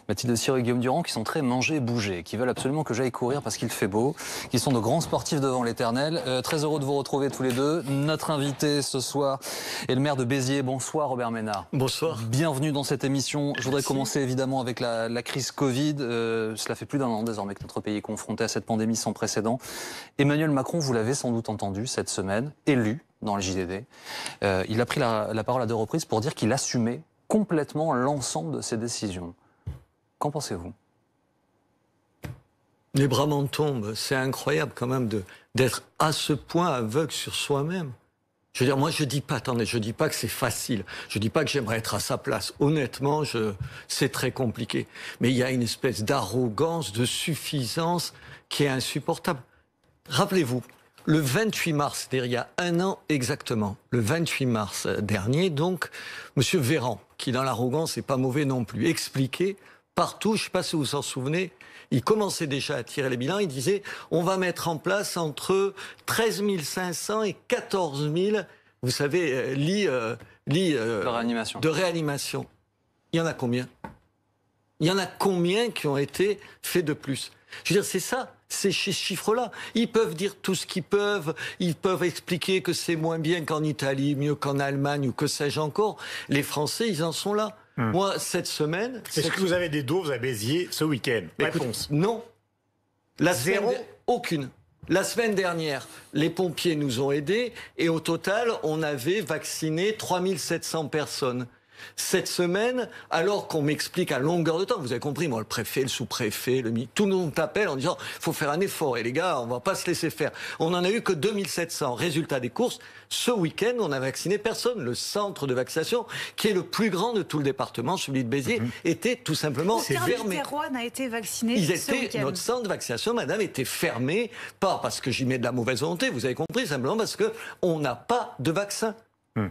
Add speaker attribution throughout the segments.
Speaker 1: Mathilde Cyr et Guillaume Durand, qui sont très manger, bouger, qui veulent absolument que j'aille courir parce qu'il fait beau, qui sont de grands sportifs devant l'éternel. Très heureux de vous retrouver tous les deux. Notre invité ce soir est le maire de Béziers. Bonsoir Robert Ménard.
Speaker 2: Bonsoir.
Speaker 1: Bienvenue dans cette émission. Je voudrais commencer évidemment avec la crise Covid. Cela fait plus d'un an désormais que notre pays est confronté à cette pandémie sans précédent. Emmanuel Macron, vous l'avez sans doute entendu cette semaine, élu dans le JDD. Il a pris la parole à 2 reprises pour dire qu'il assumait complètement l'ensemble de ses décisions. Qu'en pensez-vous?
Speaker 2: Les bras m'en tombent. C'est incroyable quand même d'être à ce point aveugle sur soi-même. Je veux dire, moi je dis pas, attendez, je dis pas que c'est facile. Je dis pas que j'aimerais être à sa place. Honnêtement, c'est très compliqué. Mais il y a une espèce d'arrogance, de suffisance qui est insupportable. Rappelez-vous, le 28 mars, c'est-à-dire il y a un an exactement, le 28 mars dernier, donc, Monsieur Véran, qui dans l'arrogance n'est pas mauvais non plus, expliquait partout, je ne sais pas si vous vous en souvenez, il commençait déjà à tirer les bilans, il disait on va mettre en place entre 13 500 et 14 000, vous savez, lits de réanimation. Il y en a combien? Il y en a combien qui ont été faits de plus? Je veux dire, c'est ça, c'est ces chiffres-là. Ils peuvent dire tout ce qu'ils peuvent expliquer que c'est moins bien qu'en Italie, mieux qu'en Allemagne ou que sais-je encore. Les Français, ils en sont là. Moi, cette semaine...
Speaker 3: Est-ce que vous avez des doses à Béziers ce week-end?
Speaker 2: Réponse. Non. Zéro. Aucune. La semaine dernière, les pompiers nous ont aidés et au total, on avait vacciné 3700 personnes. Cette semaine, alors qu'on m'explique à longueur de temps, vous avez compris, moi, le préfet, le sous-préfet, tout le monde t'appelle en disant « faut faire un effort, et les gars, on va pas se laisser faire ». On n'en a eu que 2700. Résultat des courses, ce week-end, on n'a vacciné personne. Le centre de vaccination, qui est le plus grand de tout le département, celui de Béziers, était tout simplement fermé.
Speaker 4: Aucun n'a été vacciné ce week-end.
Speaker 2: Notre centre de vaccination, madame, était fermé, pas parce que j'y mets de la mauvaise volonté, vous avez compris, simplement parce qu'on n'a pas de vaccin.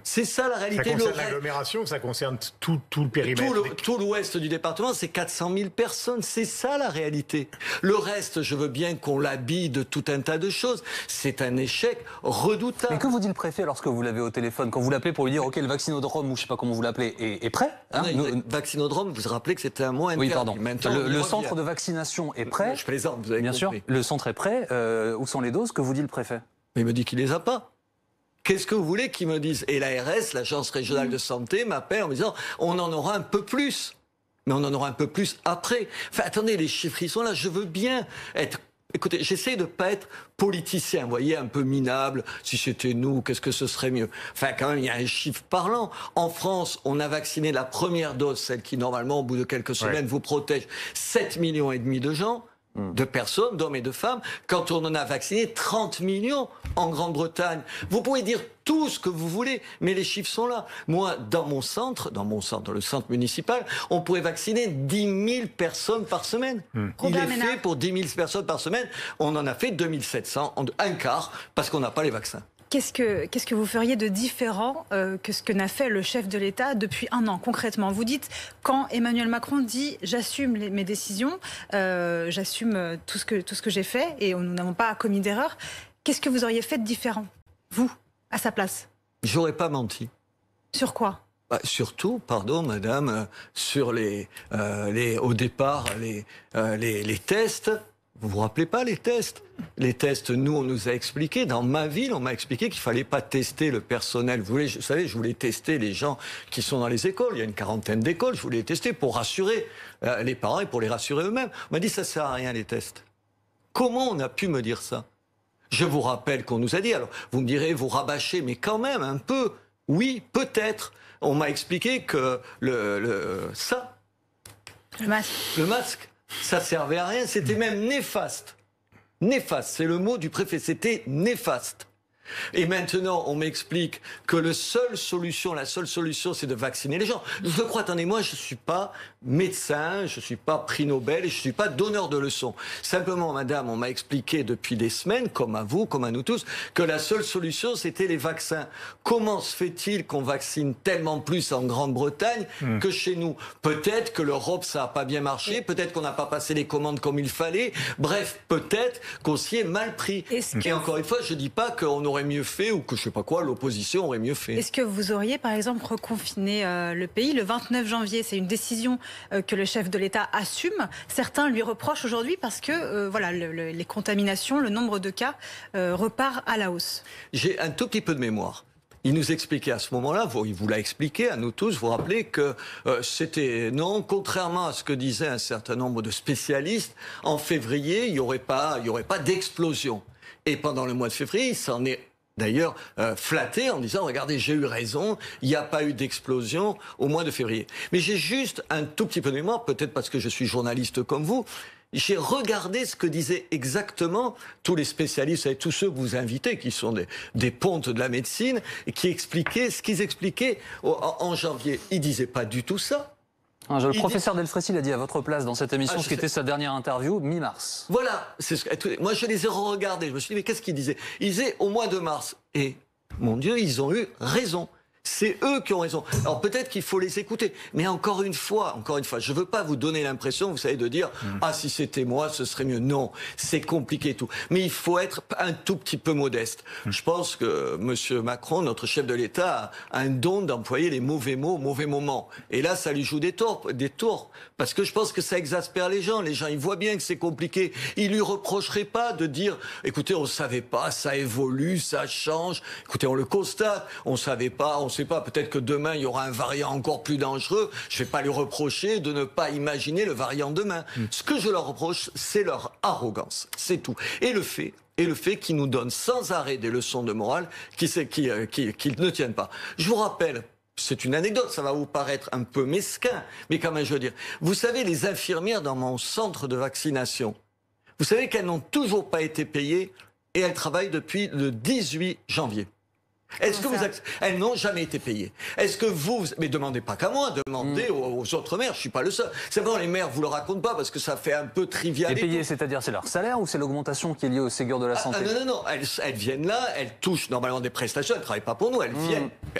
Speaker 2: C'est ça la réalité.
Speaker 3: Ça concerne l'agglomération ou ça concerne tout le périmètre?
Speaker 2: Tout l'ouest du département, c'est 400 000 personnes. C'est ça la réalité. Le reste, je veux bien qu'on l'habille de tout un tas de choses. C'est un échec redoutable.
Speaker 1: Mais que vous dit le préfet lorsque vous l'avez au téléphone? Quand vous l'appelez pour lui dire « Ok, le vaccinodrome » ou je ne sais pas comment vous l'appelez, est prêt
Speaker 2: Vaccinodrome, vous vous rappelez que c'était un mot interdit.
Speaker 1: Oui, pardon. Le centre de
Speaker 2: vaccination
Speaker 1: vaccination est prêt.
Speaker 2: Je plaisante, vous avez
Speaker 1: bien
Speaker 2: compris.
Speaker 1: sûr, le centre est prêt. Où sont les doses? Que vous dit le préfet?
Speaker 2: Il me dit qu'il les a pas. Qu'est-ce que vous voulez qu'ils me disent? Et l'ARS, l'Agence régionale de santé, m'appelle en me disant on en aura un peu plus. Mais on en aura un peu plus après. Enfin, attendez, les chiffres, ils sont là. Je veux bien être... Écoutez, j'essaie de ne pas être politicien, vous voyez, un peu minable. Si c'était nous, qu'est-ce que ce serait mieux? Enfin, quand même, il y a un chiffre parlant. En France, on a vacciné la première dose, celle qui, normalement, au bout de quelques semaines, vous protège 7,5 millions de gens. De personnes, d'hommes et de femmes, quand on en a vacciné 30 millions en Grande-Bretagne. Vous pouvez dire tout ce que vous voulez, mais les chiffres sont là. Moi, dans le centre, le centre municipal, on pourrait vacciner 10 000 personnes par semaine. Il est fait pour 10 000 personnes par semaine. On en a fait 2700, un quart, parce qu'on n'a pas les vaccins.
Speaker 4: Qu'est-ce que vous feriez de différent que ce que n'a fait le chef de l'État depuis un an, concrètement? Vous dites, quand Emmanuel Macron dit « j'assume mes décisions, j'assume tout ce que j'ai fait et nous n'avons pas commis d'erreur », qu'est-ce que vous auriez fait de différent, vous, à sa place?
Speaker 2: J'aurais pas menti.
Speaker 4: Sur quoi?
Speaker 2: Surtout, pardon madame, sur au départ, les tests. Vous vous rappelez pas les tests? Les tests, nous, on nous a expliqué, dans ma ville, on m'a expliqué qu'il fallait pas tester le personnel. Vous savez, je voulais tester les gens qui sont dans les écoles. Il y a une quarantaine d'écoles, je voulais les tester pour rassurer les parents et pour les rassurer eux-mêmes. On m'a dit, ça sert à rien les tests. Comment on a pu me dire ça? Je vous rappelle qu'on nous a dit, alors vous me direz, vous rabâchez, mais quand même un peu, oui, peut-être. On m'a expliqué que le masque, ça servait à rien, c'était même néfaste. Néfaste, c'est le mot du préfet, c'était néfaste. Et maintenant, on m'explique que la seule solution, c'est de vacciner les gens. Je crois, attendez, moi, je ne suis pas médecin, je ne suis pas prix Nobel et je ne suis pas donneur de leçons. Simplement, madame, on m'a expliqué depuis des semaines, comme à vous, comme à nous tous, que la seule solution, c'était les vaccins. Comment se fait-il qu'on vaccine tellement plus en Grande-Bretagne que chez nous? Peut-être que l'Europe, ça n'a pas bien marché, peut-être qu'on n'a pas passé les commandes comme il fallait, bref, peut-être qu'on s'y est mal pris. Et encore une fois, je ne dis pas qu'on aurait aurait mieux fait ou que je sais pas quoi, l'opposition aurait mieux fait.
Speaker 4: Est-ce que vous auriez par exemple reconfiné le pays le 29 janvier? C'est une décision que le chef de l'État assume. Certains lui reprochent aujourd'hui parce que voilà, les contaminations, le nombre de cas repart à la hausse.
Speaker 2: J'ai un tout petit peu de mémoire. Il nous expliquait à ce moment-là, il vous l'a expliqué à nous tous, vous vous rappelez que c'était non, contrairement à ce que disaient un certain nombre de spécialistes, en février, il n'y aurait pas d'explosion. Et pendant le mois de février, il s'en est d'ailleurs flatté en disant, regardez, j'ai eu raison, il n'y a pas eu d'explosion au mois de février. Mais j'ai juste un tout petit peu de mémoire, peut-être parce que je suis journaliste comme vous. J'ai regardé ce que disaient exactement tous les spécialistes, et tous ceux que vous invitez, qui sont des pontes de la médecine, et qui expliquaient ce qu'ils expliquaient en janvier. Ils disaient pas du tout ça.
Speaker 1: Le professeur Delfrécy l'a dit à votre place dans cette émission, ce qui était sa dernière interview, mi-mars.
Speaker 2: Voilà. Moi, je les ai regardés. Je me suis dit, mais qu'est-ce qu'ils disaient? Ils disaient au mois de mars. Et, mon Dieu, ils ont eu raison. C'est eux qui ont raison. Alors peut-être qu'il faut les écouter. Mais encore une fois, je veux pas vous donner l'impression, vous savez, de dire ah, si c'était moi, ce serait mieux. Non, c'est compliqué et tout. Mais il faut être un tout petit peu modeste. Je pense que Monsieur Macron, notre chef de l'État, a un don d'employer les mauvais mots au mauvais moment. Et là, ça lui joue des tours. Parce que je pense que ça exaspère les gens. Les gens, ils voient bien que c'est compliqué. Ils lui reprocheraient pas de dire, écoutez, on savait pas, ça évolue, ça change. Écoutez, on le constate, on savait pas, on sait pas, peut-être que demain il y aura un variant encore plus dangereux. Je vais pas lui reprocher de ne pas imaginer le variant demain. Ce que je leur reproche, c'est leur arrogance, c'est tout. Et le fait qu'ils nous donnent sans arrêt des leçons de morale qui ne tiennent pas. Je vous rappelle, c'est une anecdote, ça va vous paraître un peu mesquin, mais quand même je veux dire, vous savez, les infirmières dans mon centre de vaccination, vous savez qu'elles n'ont toujours pas été payées et elles travaillent depuis le 18 janvier. Est-ce que elles n'ont jamais été payées. Est-ce que mais demandez pas qu'à moi, demandez aux autres maires, je suis pas le seul. C'est bon, les maires vous le racontent pas parce que ça fait un peu trivial.
Speaker 1: Et payées, c'est-à-dire c'est leur salaire ou c'est l'augmentation qui est liée au Ségur de la santé?
Speaker 2: Non, elles viennent là, elles touchent normalement des prestations, elles travaillent pas pour nous, elles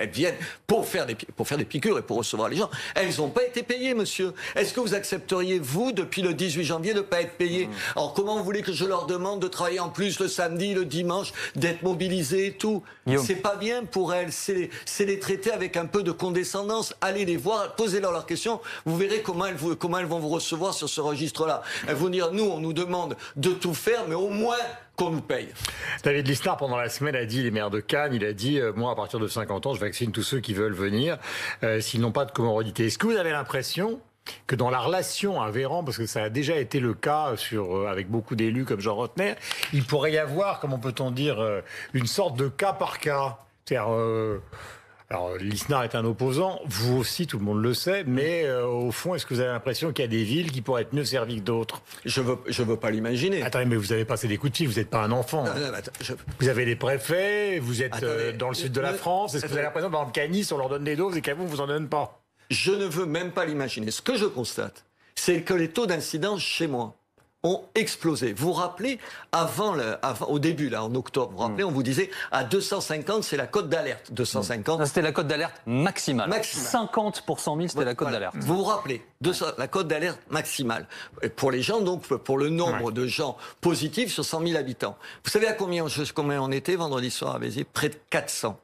Speaker 2: viennent pour faire des piqûres et pour recevoir les gens. Elles n'ont pas été payées, monsieur. Est-ce que vous accepteriez, vous, depuis le 18 janvier, de pas être payées? Alors comment vous voulez que je leur demande de travailler en plus le samedi, le dimanche, d'être mobilisés et tout? C'est pas bien pour elles, c'est les traiter avec un peu de condescendance. Allez les voir, posez-leur leurs questions, vous verrez comment elles vont vous recevoir sur ce registre-là. Elles vont dire, nous, on nous demande de tout faire, mais au moins qu'on nous paye.
Speaker 3: David Lisnard, pendant la semaine, a dit, les maires de Cannes, il a dit, moi, à partir de 50 ans, je vaccine tous ceux qui veulent venir, s'ils n'ont pas de comorbidité. Est-ce que vous avez l'impression que dans la relation à Véran, parce que ça a déjà été le cas avec beaucoup d'élus comme Jean Rottner, il pourrait y avoir, comment peut-on dire, une sorte de cas par cas. C'est-à-dire, alors Lisnard est un opposant, vous aussi, tout le monde le sait, mais au fond, est-ce que vous avez l'impression qu'il y a des villes qui pourraient être mieux servies que d'autres?
Speaker 2: Je veux pas l'imaginer.
Speaker 3: Attendez, mais vous avez passé des coups de fil, vous n'êtes pas un enfant. Vous avez des préfets, vous êtes dans le sud de la France. Est-ce que vous avez l'impression, par exemple, qu'à Nice, on leur donne des doses et qu'à vous en donne pas?
Speaker 2: Je ne veux même pas l'imaginer. Ce que je constate, c'est que les taux d'incidence chez moi ont explosé. Vous vous rappelez, au début, là, en octobre, vous vous rappelez, on vous disait, à 250, c'est la cote d'alerte. 250.
Speaker 1: C'était la cote d'alerte maximale. 50 pour 100 000, c'était la cote d'alerte.
Speaker 2: Vous vous rappelez, la cote d'alerte maximale. Pour les gens, donc, pour le nombre de gens positifs sur 100 000 habitants. Vous savez à combien on était vendredi soir à Béziers? Près de 400.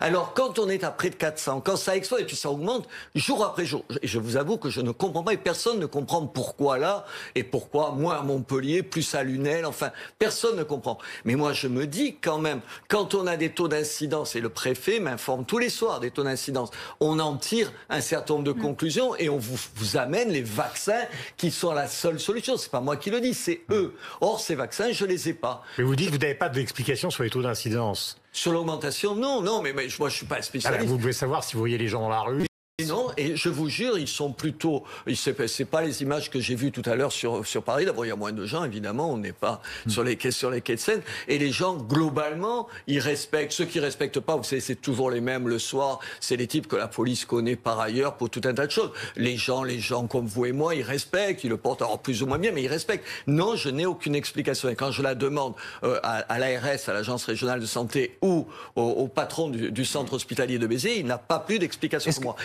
Speaker 2: Alors, quand on est à près de 400, quand ça explose et puis ça augmente jour après jour, et je vous avoue que je ne comprends pas, et personne ne comprend pourquoi là, et pourquoi moi à Montpellier, plus à Lunel, enfin, personne ne comprend. Mais moi, je me dis quand même, quand on a des taux d'incidence, et le préfet m'informe tous les soirs des taux d'incidence, on en tire un certain nombre de conclusions et on vous amène les vaccins qui sont la seule solution. C'est pas moi qui le dis, c'est eux. Or, ces vaccins, je les ai pas.
Speaker 3: Mais vous dites que vous n'avez pas d'explication sur les taux d'incidence.
Speaker 2: Sur l'augmentation, non, mais moi je suis pas spécialiste.
Speaker 3: Vous pouvez savoir si vous voyez les gens dans la rue.
Speaker 2: Non, et je vous jure, ils sont plutôt... C'est pas les images que j'ai vues tout à l'heure sur Paris. D'abord, il y a moins de gens, évidemment. On n'est pas sur les quais de Seine. Et les gens, globalement, ils respectent. Ceux qui respectent pas, vous savez, c'est toujours les mêmes le soir. C'est les types que la police connaît par ailleurs pour tout un tas de choses. Les gens comme vous et moi, ils respectent. Ils le portent alors plus ou moins bien, mais ils respectent. Non, je n'ai aucune explication. Et quand je la demande à l'ARS, à l'Agence régionale de santé, ou au patron du centre hospitalier de Béziers, il n'a pas plus d'explication que moi.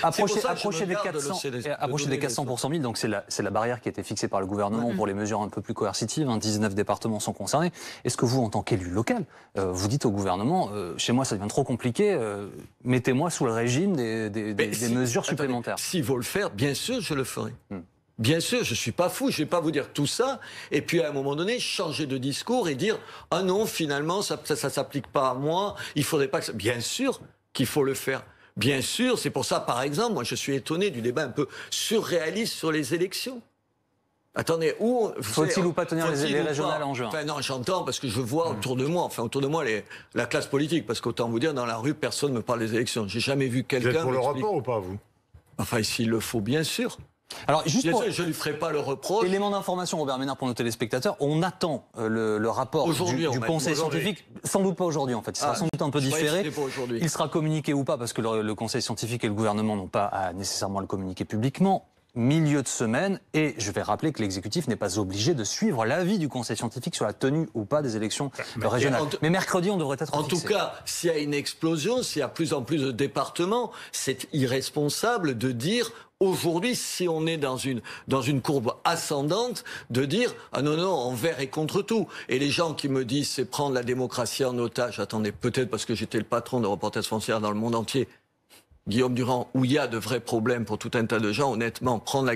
Speaker 1: approcher des 400 pour 100 000, donc c'est la barrière qui a été fixée par le gouvernement pour les mesures un peu plus coercitives. 19 départements sont concernés. Est-ce que vous, en tant qu'élu local, vous dites au gouvernement, chez moi ça devient trop compliqué, mettez-moi sous le régime des mesures supplémentaires?
Speaker 2: S'il faut le faire, bien sûr, je le ferai. Bien sûr, je ne suis pas fou, je ne vais pas vous dire tout ça, et puis à un moment donné, changer de discours et dire « Ah non, finalement, ça ne s'applique pas à moi, il ne faudrait pas que ça... » Bien sûr qu'il faut le faire. Bien sûr, c'est pour ça, par exemple, moi je suis étonné du débat un peu surréaliste sur les élections. Attendez,
Speaker 1: faut-il ou pas tenir les régionales en juin?
Speaker 2: Enfin non, j'entends parce que je vois autour de moi, la classe politique, parce qu'autant vous dire, dans la rue, personne ne me parle des élections. J'ai jamais vu quelqu'un...
Speaker 3: Vous êtes pour le report ou pas, vous?
Speaker 2: Enfin, s'il le faut, bien sûr.
Speaker 1: Alors, juste pour...
Speaker 2: Je ne lui ferai pas le reproche.
Speaker 1: Élément d'information, Robert Ménard, pour nos téléspectateurs, on attend le rapport du Conseil scientifique, sans doute pas aujourd'hui en fait, il sera sans doute un peu différé. Il sera communiqué ou pas, parce que le Conseil scientifique et le gouvernement n'ont pas à nécessairement le communiquer publiquement. Milieu de semaine, et je vais rappeler que l'exécutif n'est pas obligé de suivre l'avis du Conseil scientifique sur la tenue ou pas des élections régionales. Mais mercredi, on devrait être fixé.
Speaker 2: En tout cas, s'il y a une explosion, s'il y a plus en plus de départements, c'est irresponsable de dire aujourd'hui, si on est dans une courbe ascendante, de dire « Ah non, non, envers et contre tout ». Et les gens qui me disent « C'est prendre la démocratie en otage », attendez, peut-être parce que j'étais le patron de Reporters Frontières dans le monde entier, Guillaume Durand, où il y a de vrais problèmes pour tout un tas de gens, honnêtement, prendre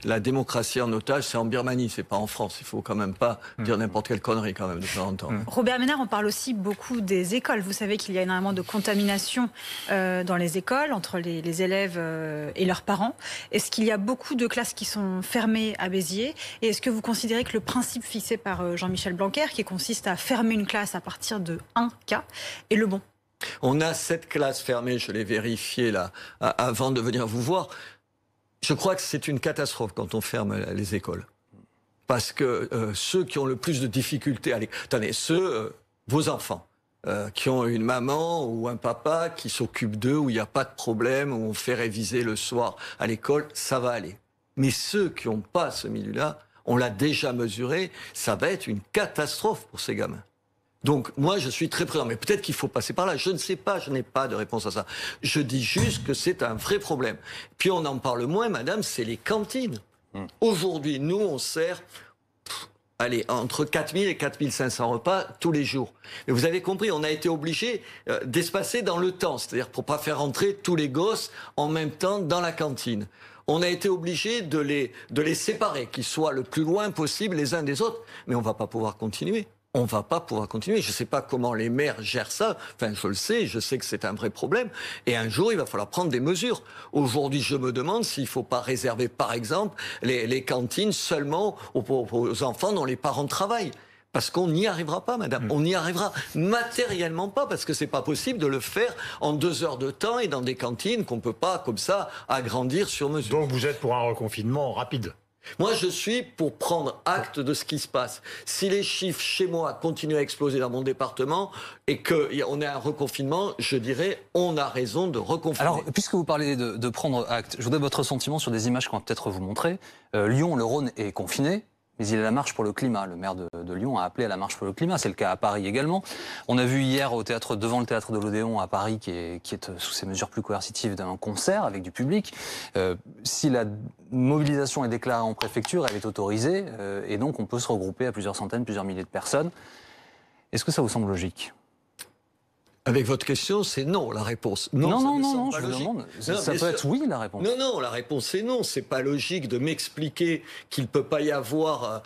Speaker 2: la démocratie en otage, c'est en Birmanie, c'est pas en France. Il faut quand même pas dire n'importe quelle connerie quand même de temps en temps.
Speaker 4: Robert Ménard, on parle aussi beaucoup des écoles. Vous savez qu'il y a énormément de contamination dans les écoles, entre les élèves et leurs parents. Est-ce qu'il y a beaucoup de classes qui sont fermées à Béziers? Et est-ce que vous considérez que le principe fixé par Jean-Michel Blanquer, qui consiste à fermer une classe à partir de 1 cas, est le bon?
Speaker 2: On a 7 classes fermées, je l'ai vérifié là, avant de venir vous voir. Je crois que c'est une catastrophe quand on ferme les écoles. Parce que ceux qui ont le plus de difficultés à l'école... Attendez, vos enfants, qui ont une maman ou un papa qui s'occupe d'eux, où il n'y a pas de problème, où on fait réviser le soir à l'école, ça va aller. Mais ceux qui n'ont pas ce milieu-là, on l'a déjà mesuré, ça va être une catastrophe pour ces gamins. Donc, moi, je suis très prudent. Mais peut-être qu'il faut passer par là. Je ne sais pas, je n'ai pas de réponse à ça. Je dis juste que c'est un vrai problème. Puis on en parle moins, madame, c'est les cantines. Aujourd'hui, nous, on sert, entre 4000 et 4500 repas tous les jours. Mais vous avez compris, on a été obligé d'espacer dans le temps. C'est-à-dire pour pas faire entrer tous les gosses en même temps dans la cantine. On a été obligé de les séparer, qu'ils soient le plus loin possible les uns des autres. Mais on va pas pouvoir continuer. On va pas pouvoir continuer. Je sais pas comment les maires gèrent ça. Enfin, je le sais, je sais que c'est un vrai problème. Et un jour, il va falloir prendre des mesures. Aujourd'hui, je me demande s'il faut pas réserver, par exemple, les cantines seulement aux enfants dont les parents travaillent. Parce qu'on n'y arrivera pas, madame. On n'y arrivera matériellement pas, parce que c'est pas possible de le faire en 2 heures de temps et dans des cantines qu'on peut pas, comme ça, agrandir sur mesure.
Speaker 3: Donc vous êtes pour un reconfinement rapide?
Speaker 2: Moi, je suis pour prendre acte de ce qui se passe. Si les chiffres chez moi continuent à exploser dans mon département et qu'on ait un reconfinement, je dirais on a raison de reconfiner.
Speaker 1: Alors, puisque vous parlez de prendre acte, je voudrais votre sentiment sur des images qu'on va peut-être vous montrer. Lyon, le Rhône est confiné. Mais il y a la marche pour le climat. Le maire de Lyon a appelé à la marche pour le climat. C'est le cas à Paris également. On a vu hier devant le théâtre de l'Odéon à Paris, qui est sous ces mesures plus coercitives, d'un concert avec du public. Si la mobilisation est déclarée en préfecture, elle est autorisée. Et donc on peut se regrouper à plusieurs centaines, plusieurs milliers de personnes. Est-ce que ça vous semble logique ?
Speaker 2: Avec votre question, c'est non, la réponse.
Speaker 1: Non, je vous demande. Ça peut être oui, la réponse.
Speaker 2: Non, la réponse est non. C'est pas logique de m'expliquer qu'il peut pas y avoir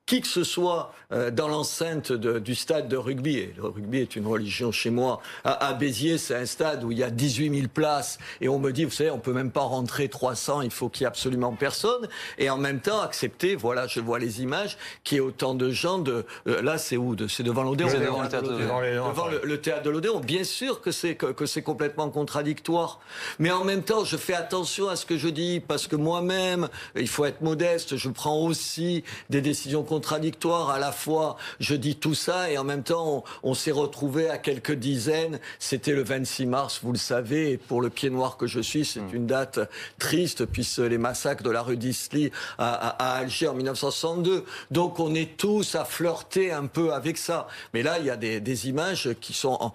Speaker 2: qui que ce soit dans l'enceinte du stade de rugby. Et le rugby est une religion chez moi. À Béziers, c'est un stade où il y a 18 000 places. Et on me dit, vous savez, on peut même pas rentrer 300, il faut qu'il y ait absolument personne. Et en même temps, accepter, voilà, je vois les images, qu'il y ait autant de gens là, c'est où? C'est devant l'Odéon.
Speaker 1: Devant
Speaker 2: le théâtre de l'Odéon. Bien sûr que c'est complètement contradictoire. Mais en même temps, je fais attention à ce que je dis, parce que moi-même, il faut être modeste, je prends aussi des décisions contradictoire. À la fois, je dis tout ça et en même temps, on s'est retrouvé à quelques dizaines. C'était le 26 mars, vous le savez. Et pour le pied noir que je suis, c'est une date triste puisque les massacres de la rue d'Isly à Alger en 1962. Donc on est tous à flirter un peu avec ça. Mais là, il y a des images qui sont,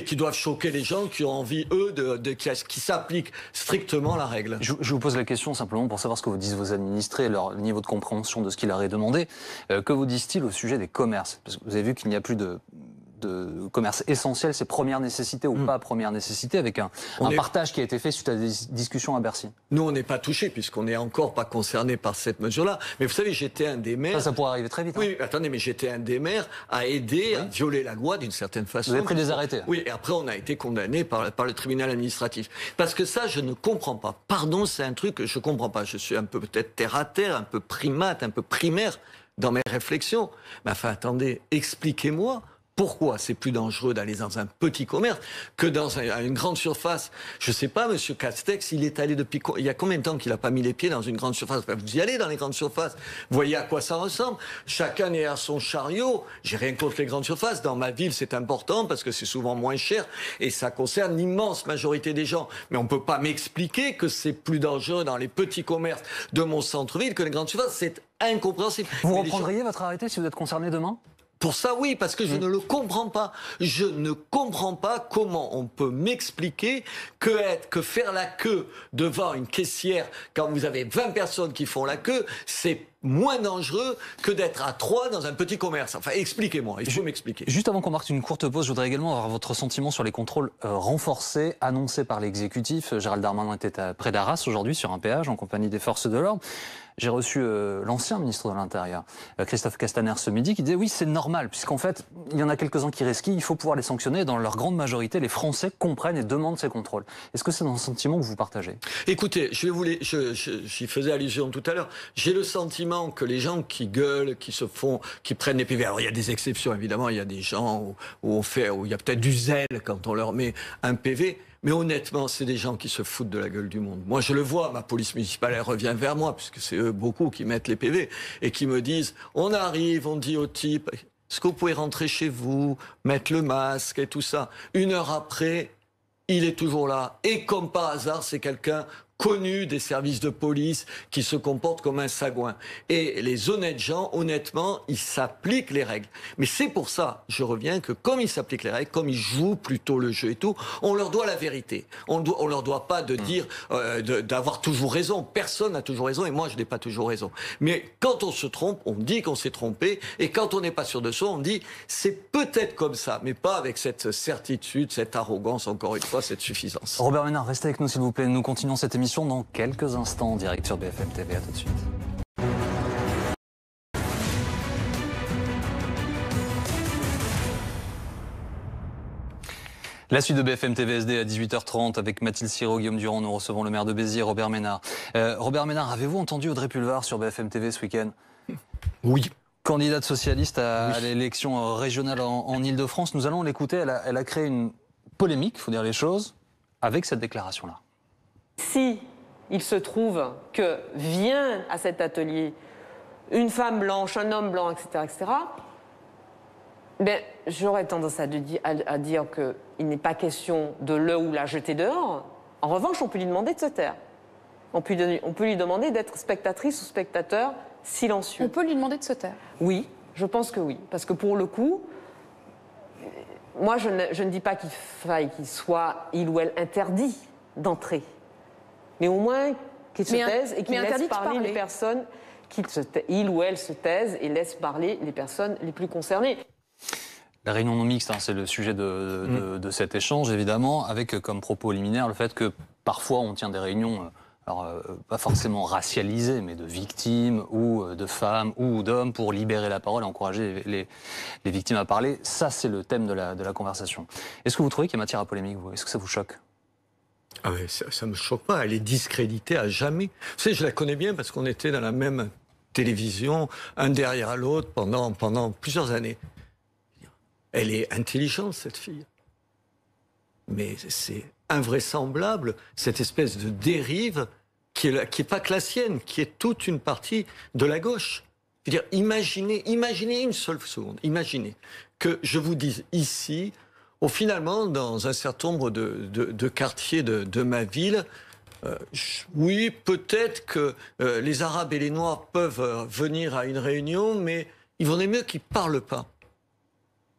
Speaker 2: qui doivent choquer les gens qui ont envie, eux, qui s'appliquent strictement la règle.
Speaker 1: Je vous pose la question simplement pour savoir ce que vous disent vos administrés, leur niveau de compréhension de ce qu'il leur est demandé. Que vous disent-ils au sujet des commerces? Parce que vous avez vu qu'il n'y a plus de commerce essentiel, c'est première nécessité ou pas première nécessité, avec un partage qui a été fait suite à des discussions à Bercy.
Speaker 2: Nous, on n'est pas touchés, puisqu'on n'est encore pas concernés par cette mesure-là. Mais vous savez, j'étais un des maires...
Speaker 1: Ça pourrait arriver très vite.
Speaker 2: Oui, attendez, mais j'étais un des maires à aider à violer la loi d'une certaine façon.
Speaker 1: Vous avez pris des arrêtés.
Speaker 2: Oui, et après, on a été condamné par le tribunal administratif. Parce que ça, je ne comprends pas. Pardon, c'est un truc que je ne comprends pas. Je suis un peu peut-être terre-à-terre, un peu primate, un peu primaire dans mes réflexions. Mais enfin, attendez, expliquez-moi. Pourquoi c'est plus dangereux d'aller dans un petit commerce que dans une grande surface? Je sais pas, Monsieur Castex, il est allé depuis... Il y a combien de temps qu'il n'a pas mis les pieds dans une grande surface? Vous y allez dans les grandes surfaces, vous voyez à quoi ça ressemble. Chacun est à son chariot. J'ai rien contre les grandes surfaces. Dans ma ville, c'est important parce que c'est souvent moins cher et ça concerne l'immense majorité des gens. Mais on peut pas m'expliquer que c'est plus dangereux dans les petits commerces de mon centre-ville que les grandes surfaces. C'est incompréhensible.
Speaker 1: Vous reprendriez votre arrêté si vous êtes concerné demain?
Speaker 2: Pour ça, oui, parce que je ne le comprends pas. Je ne comprends pas comment on peut m'expliquer que faire la queue devant une caissière quand vous avez 20 personnes qui font la queue, c'est moins dangereux que d'être à 3 dans un petit commerce. Enfin, expliquez-moi, il faut m'expliquer.
Speaker 1: Juste avant qu'on marque une courte pause, je voudrais également avoir votre sentiment sur les contrôles renforcés annoncés par l'exécutif. Gérald Darmanin était près d'Arras aujourd'hui sur un péage en compagnie des forces de l'ordre. J'ai reçu l'ancien ministre de l'Intérieur, Christophe Castaner, ce midi, qui disait oui, c'est normal, puisqu'en fait, il y en a quelques-uns qui resquillent, il faut pouvoir les sanctionner. Et dans leur grande majorité, les Français comprennent et demandent ces contrôles. Est-ce que c'est un sentiment que vous partagez?
Speaker 2: Écoutez, j'y faisais allusion tout à l'heure. J'ai le sentiment que les gens qui gueulent, qui prennent les PV. Alors il y a des exceptions, évidemment. Il y a des gens où il y a peut-être du zèle quand on leur met un PV. Mais honnêtement, c'est des gens qui se foutent de la gueule du monde. Moi, je le vois, ma police municipale, elle revient vers moi, puisque c'est eux beaucoup qui mettent les PV, et qui me disent, on arrive, on dit au type, est-ce que vous pouvez rentrer chez vous, mettre le masque et tout ça. 1 heure après, il est toujours là. Et comme par hasard, c'est quelqu'un connu des services de police qui se comporte comme un sagouin. Et les honnêtes gens, honnêtement, ils s'appliquent les règles. Mais c'est pour ça, je reviens, que comme ils s'appliquent les règles, comme ils jouent plutôt le jeu et tout, on leur doit la vérité. On leur doit pas de dire d'avoir toujours raison. Personne n'a toujours raison et moi je n'ai pas toujours raison. Mais quand on se trompe, on dit qu'on s'est trompé et quand on n'est pas sûr de soi, on dit c'est peut-être comme ça, mais pas avec cette certitude, cette arrogance, encore une fois, cette suffisance.
Speaker 1: Robert Ménard, restez avec nous s'il vous plaît. Nous continuons cette émission dans quelques instants en direct sur BFM TV. À tout de suite. La suite de BFM TVSD à 18h30 avec Mathilde Siro, Guillaume Durand. Nous recevons le maire de Béziers, Robert Ménard. Robert Ménard, avez-vous entendu Audrey Pulvar sur BFM TV ce week-end?
Speaker 2: Oui.
Speaker 1: Candidate socialiste à l'élection régionale en Ile-de-France. Nous allons l'écouter. Elle a créé une polémique, il faut dire les choses, avec cette déclaration-là.
Speaker 5: Si il se trouve que vient à cet atelier une femme blanche, un homme blanc, etc., ben, j'aurais tendance à dire qu'il n'est pas question de le ou la jeter dehors. En revanche, on peut lui demander de se taire. On peut lui demander d'être spectatrice ou spectateur silencieux.
Speaker 6: On peut lui demander de se taire?
Speaker 5: Oui, je pense que oui. Parce que pour le coup, moi, je ne dis pas qu'il faille qu'il soit, il ou elle, interdit d'entrer. Mais au moins qu'il se taise et qu'il laisse parler les personnes, il ou elle se taise et laisse parler les personnes les plus concernées.
Speaker 1: La réunion non mixte, c'est le sujet de cet échange, évidemment, avec comme propos liminaire le fait que parfois on tient des réunions, pas forcément racialisées, mais de victimes ou de femmes ou d'hommes pour libérer la parole et encourager les victimes à parler. Ça, c'est le thème de la conversation. Est-ce que vous trouvez qu'il y a matière à polémique, vous? Est-ce que ça vous choque?
Speaker 2: Ah ouais, ça me choque pas. Elle est discréditée à jamais. Vous savez, je la connais bien parce qu'on était dans la même télévision, un derrière l'autre, pendant plusieurs années. Elle est intelligente, cette fille. Mais c'est invraisemblable, cette espèce de dérive qui est pas que la sienne, qui est toute une partie de la gauche. Je veux dire, imaginez une seule seconde, imaginez que je vous dise ici, finalement, dans un certain nombre de quartiers de ma ville, oui, peut-être que les Arabes et les Noirs peuvent venir à une réunion, mais il vaudrait mieux qu'ils ne parlent pas.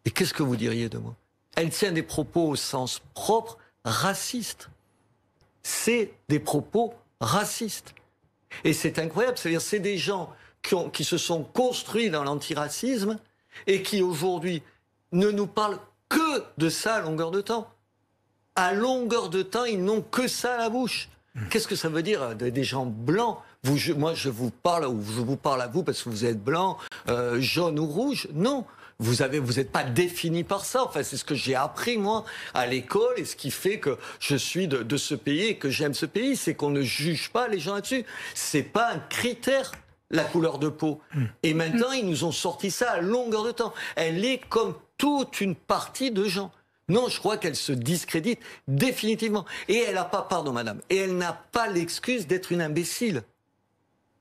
Speaker 2: Et qu'est-ce que vous diriez de moi? Elle tient des propos au sens propre, racistes. C'est des propos racistes. Et c'est incroyable, c'est-à-dire c'est des gens qui se sont construits dans l'antiracisme et qui aujourd'hui ne nous parlent que de ça à longueur de temps. À longueur de temps, ils n'ont que ça à la bouche. Qu'est-ce que ça veut dire des gens blancs? Moi, je vous parle, ou je vous parle à vous parce que vous êtes blanc, jaune ou rouge. Non, vous n'êtes pas défini par ça. Enfin, c'est ce que j'ai appris, moi, à l'école, et ce qui fait que je suis de ce pays et que j'aime ce pays, c'est qu'on ne juge pas les gens là-dessus. C'est pas un critère, la couleur de peau. Et maintenant, ils nous ont sorti ça à longueur de temps. Elle est comme toute une partie de gens. Non, je crois qu'elle se discrédite définitivement. Et elle n'a pas, pardon madame, et elle n'a pas l'excuse d'être une imbécile.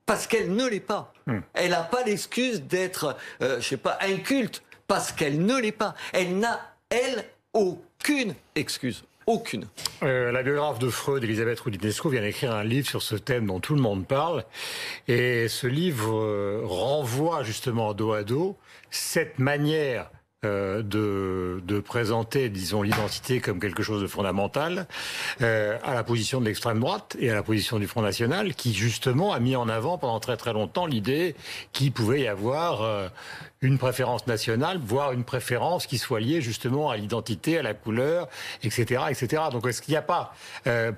Speaker 2: Parce qu'elle ne l'est pas. Elle n'a pas l'excuse d'être, je sais pas, inculte. Parce qu'elle ne l'est pas. Elle n'a, elle, aucune excuse. Aucune.
Speaker 3: La biographe de Freud, Elisabeth Roudinesco, vient d'écrire un livre sur ce thème dont tout le monde parle. Et ce livre renvoie justement dos à dos cette manière de présenter, disons, l'identité comme quelque chose de fondamental à la position de l'extrême droite et à la position du Front National, qui justement a mis en avant pendant très très longtemps l'idée qu'il pouvait y avoir une préférence nationale, voire une préférence qui soit liée justement à l'identité, à la couleur, etc., etc. Donc est-ce qu'il n'y a pas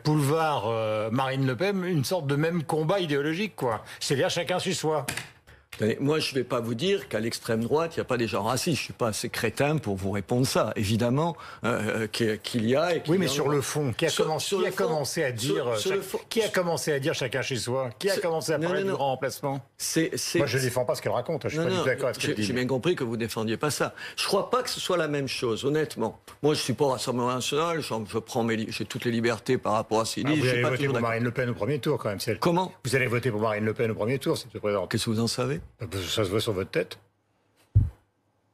Speaker 3: boulevard Marine Le Pen une sorte de même combat idéologique, quoi? C'est-à-dire chacun sur soi.
Speaker 2: Moi, je ne vais pas vous dire qu'à l'extrême droite, il n'y a pas des gens racistes. Je ne suis pas assez crétin pour vous répondre ça. Évidemment qu'il y a.
Speaker 3: Oui, mais sur le fond, qui a commencé à dire chacun chez soi? Qui a commencé à parler du grand remplacement? Moi, je ne défends pas ce qu'elle raconte. Je suis pas du tout d'accord avec ce qu'elle dit.
Speaker 2: J'ai bien compris que vous ne défendiez pas ça. Je ne crois pas que ce soit la même chose, honnêtement. Moi, je ne suis pas au Rassemblement national. J'ai toutes les libertés par rapport à ce qu'il dit.
Speaker 3: Vous allez voter pour Marine Le Pen au premier tour, quand même.
Speaker 2: Comment?
Speaker 3: Vous allez voter pour Marine Le Pen au premier tour, si tu te présentes.
Speaker 2: Qu'est-ce que vous en savez?
Speaker 3: Ça se voit sur votre tête.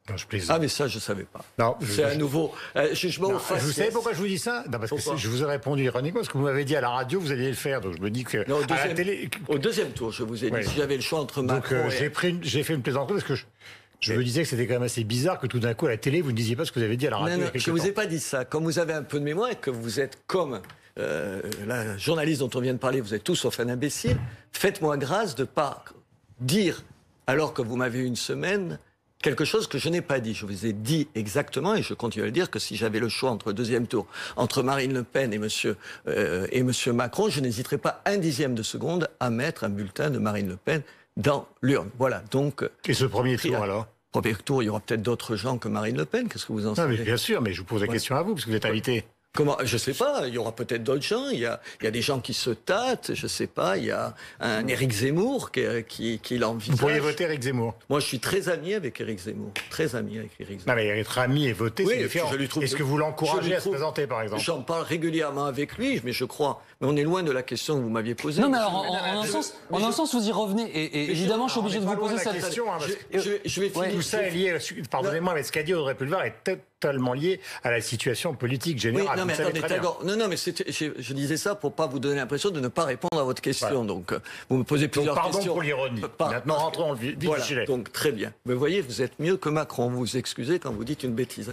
Speaker 3: Non, je plaisante.
Speaker 2: Ah, mais ça, je ne savais pas.
Speaker 3: Non,
Speaker 2: c'est un nouveau jugement aux faciès.
Speaker 3: Vous savez pourquoi je vous dis ça? Non, parce que je vous ai répondu ironiquement, parce que vous m'avez dit à la radio, vous alliez le faire. Donc je me dis que.
Speaker 2: Non,
Speaker 3: à la télé...
Speaker 2: Au deuxième tour, je vous ai dit, si j'avais le choix entre Macron
Speaker 3: j'ai fait une plaisanterie, parce que je me disais que c'était quand même assez bizarre que tout d'un coup, à la télé, vous ne disiez pas ce que vous avez dit à la radio.
Speaker 2: Non, je ne vous ai pas dit ça. Comme vous avez un peu de mémoire et que vous êtes comme la journaliste dont on vient de parler, vous êtes tous sauf un imbécile, faites-moi grâce de ne pas dire, alors que vous m'avez eu une semaine, quelque chose que je n'ai pas dit. Je vous ai dit exactement, et je continue à le dire, que si j'avais le choix entre deuxième tour, entre Marine Le Pen et monsieur Macron, je n'hésiterais pas un dixième de seconde à mettre un bulletin de Marine Le Pen dans l'urne. Voilà, donc...
Speaker 3: Et ce premier tour, alors?
Speaker 2: Premier tour, il y aura peut-être d'autres gens que Marine Le Pen. Qu'est-ce que vous en savez?
Speaker 3: Non, mais bien sûr, mais je vous pose la question à vous, parce que vous êtes invité.
Speaker 2: Comment? Je ne sais pas, il y aura peut-être d'autres gens, il y a des gens qui se tâtent, je ne sais pas, il y a un Éric Zemmour qui l'envisage.
Speaker 3: Vous pourriez voter Éric Zemmour?
Speaker 2: Moi, je suis très ami avec Éric Zemmour, très ami avec Éric Zemmour.
Speaker 3: Non, mais être ami et voter,
Speaker 2: oui,
Speaker 3: c'est différent. Est-ce que vous l'encouragez à se présenter, par exemple?
Speaker 2: J'en parle régulièrement avec lui, mais je crois... Mais on est loin de la question que vous m'aviez posée.
Speaker 1: Non, mais alors, en un sens, vous y revenez. Et évidemment, je suis obligé de vous poser cette
Speaker 3: question.
Speaker 2: Je vais finir.
Speaker 3: Tout ça est lié, pardonnez-moi, mais ce qu'a dit Audrey Pulvar est totalement lié à la situation politique générale.
Speaker 2: Oui, non, mais attendez, d'accord. Non, mais je disais ça pour pas vous donner l'impression de ne pas répondre à votre question. Voilà. Donc, vous me posez plusieurs questions.
Speaker 3: Pardon pour l'ironie. Maintenant, rentrons vite du gilet.
Speaker 2: Donc, très bien. Mais vous voyez, vous êtes mieux que Macron. Vous vous excusez quand vous dites une bêtise.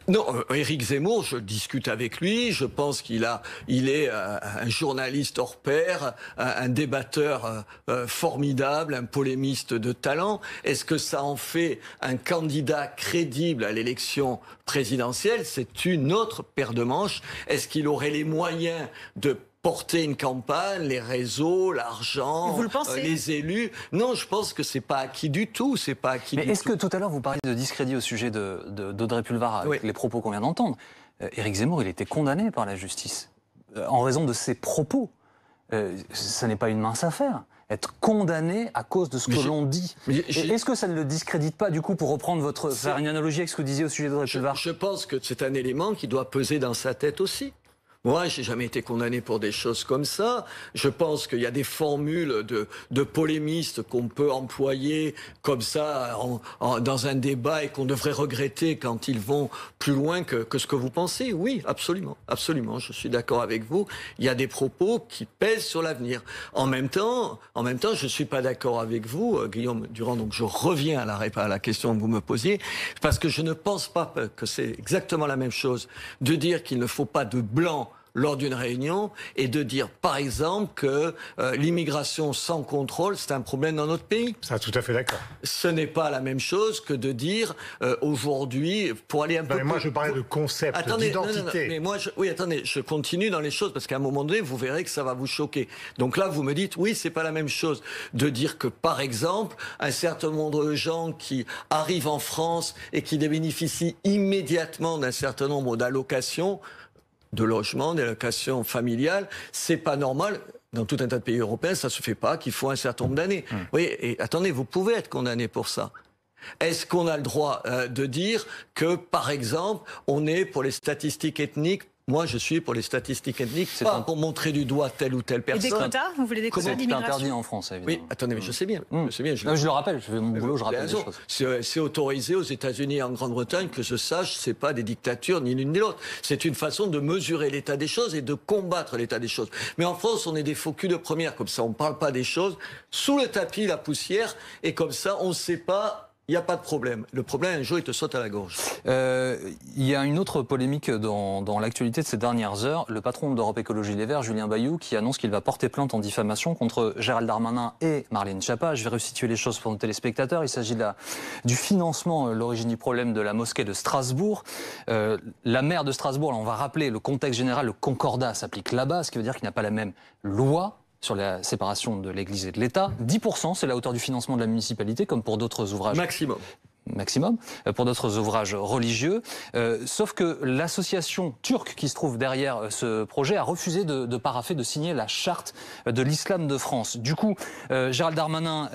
Speaker 2: Non, Éric Zemmour, je discute avec lui, je pense qu'il est un journaliste hors pair, un débatteur formidable, un polémiste de talent. Est-ce que ça en fait un candidat crédible à l'élection présidentielle? C'est une autre paire de manches. Est-ce qu'il aurait les moyens de porter une campagne, les réseaux, l'argent, les élus? Non, je pense que c'est pas acquis du tout. C'est pas acquis.
Speaker 1: Mais est-ce que tout à l'heure vous parliez de discrédit au sujet d'Audrey Pulvar avec les propos qu'on vient d'entendre? Éric Zemmour, il était condamné par la justice en raison de ses propos. Ça n'est pas une mince affaire. Être condamné à cause de ce que l'on dit. Est-ce que ça ne le discrédite pas, du coup, pour reprendre faire une analogie avec ce que vous disiez au sujet d'Audrey Pulvar?
Speaker 2: Je pense que c'est un élément qui doit peser dans sa tête aussi. Moi, j'ai jamais été condamné pour des choses comme ça. Je pense qu'il y a des formules de polémistes qu'on peut employer comme ça dans un débat et qu'on devrait regretter quand ils vont plus loin que ce que vous pensez. Oui, absolument, absolument. Je suis d'accord avec vous. Il y a des propos qui pèsent sur l'avenir. En même temps, je suis pas d'accord avec vous, Guillaume Durand. Donc, je reviens à la question que vous me posiez, parce que je ne pense pas que c'est exactement la même chose de dire qu'il ne faut pas de blanc lors d'une réunion et de dire, par exemple, que l'immigration sans contrôle, c'est un problème dans notre pays.
Speaker 3: Ça, tout à fait d'accord.
Speaker 2: Ce n'est pas la même chose que de dire aujourd'hui, pour aller un peu...
Speaker 3: Mais moi, je parlais de concept, d'identité.
Speaker 2: Mais moi, je continue dans les choses, parce qu'à un moment donné, vous verrez que ça va vous choquer. Donc là, vous me dites, oui, c'est pas la même chose de dire que, par exemple, un certain nombre de gens qui arrivent en France et qui bénéficient immédiatement d'un certain nombre d'allocations, de logement, d'allocations familiales, c'est pas normal. Dans tout un tas de pays européens, ça se fait pas, qu'il faut un certain nombre d'années. Oui, et attendez, vous pouvez être condamné pour ça. Est-ce qu'on a le droit de dire que, par exemple, on est pour les statistiques ethniques? Moi, je suis pour les statistiques ethniques, pas pour montrer du doigt telle ou telle personne.
Speaker 4: Et des quotas? Vous voulez des quotas d'immigration?
Speaker 1: C'est interdit en France, évidemment.
Speaker 2: Oui, attendez, mais je sais bien.
Speaker 1: Je le rappelle, je fais mon boulot, je rappelle les choses.
Speaker 2: C'est autorisé aux États-Unis et en Grande-Bretagne, que je sache, c'est pas des dictatures ni l'une ni l'autre. C'est une façon de mesurer l'état des choses et de combattre l'état des choses. Mais en France, on est des faux culs de première, comme ça, on parle pas des choses sous le tapis, la poussière, et comme ça, on sait pas. Il n'y a pas de problème. Le problème, un jour, il te saute à la gorge.
Speaker 1: Il y a une autre polémique dans l'actualité de ces dernières heures. Le patron d'Europe Écologie Les Verts, Julien Bayou, qui annonce qu'il va porter plainte en diffamation contre Gérald Darmanin et Marlène Schiappa. Je vais resituer les choses pour nos téléspectateurs. Il s'agit du financement, l'origine du problème de la mosquée de Strasbourg. La maire de Strasbourg, là, on va rappeler le contexte général, le concordat s'applique là-bas, ce qui veut dire qu'il n'y a pas la même loi sur la séparation de l'Église et de l'État. 10%, c'est la hauteur du financement de la municipalité, comme pour d'autres ouvrages. Maximum, pour d'autres ouvrages religieux. Sauf que l'association turque qui se trouve derrière ce projet a refusé de paraffer, de signer la charte de l'islam de France. Du coup, Gérald Darmanin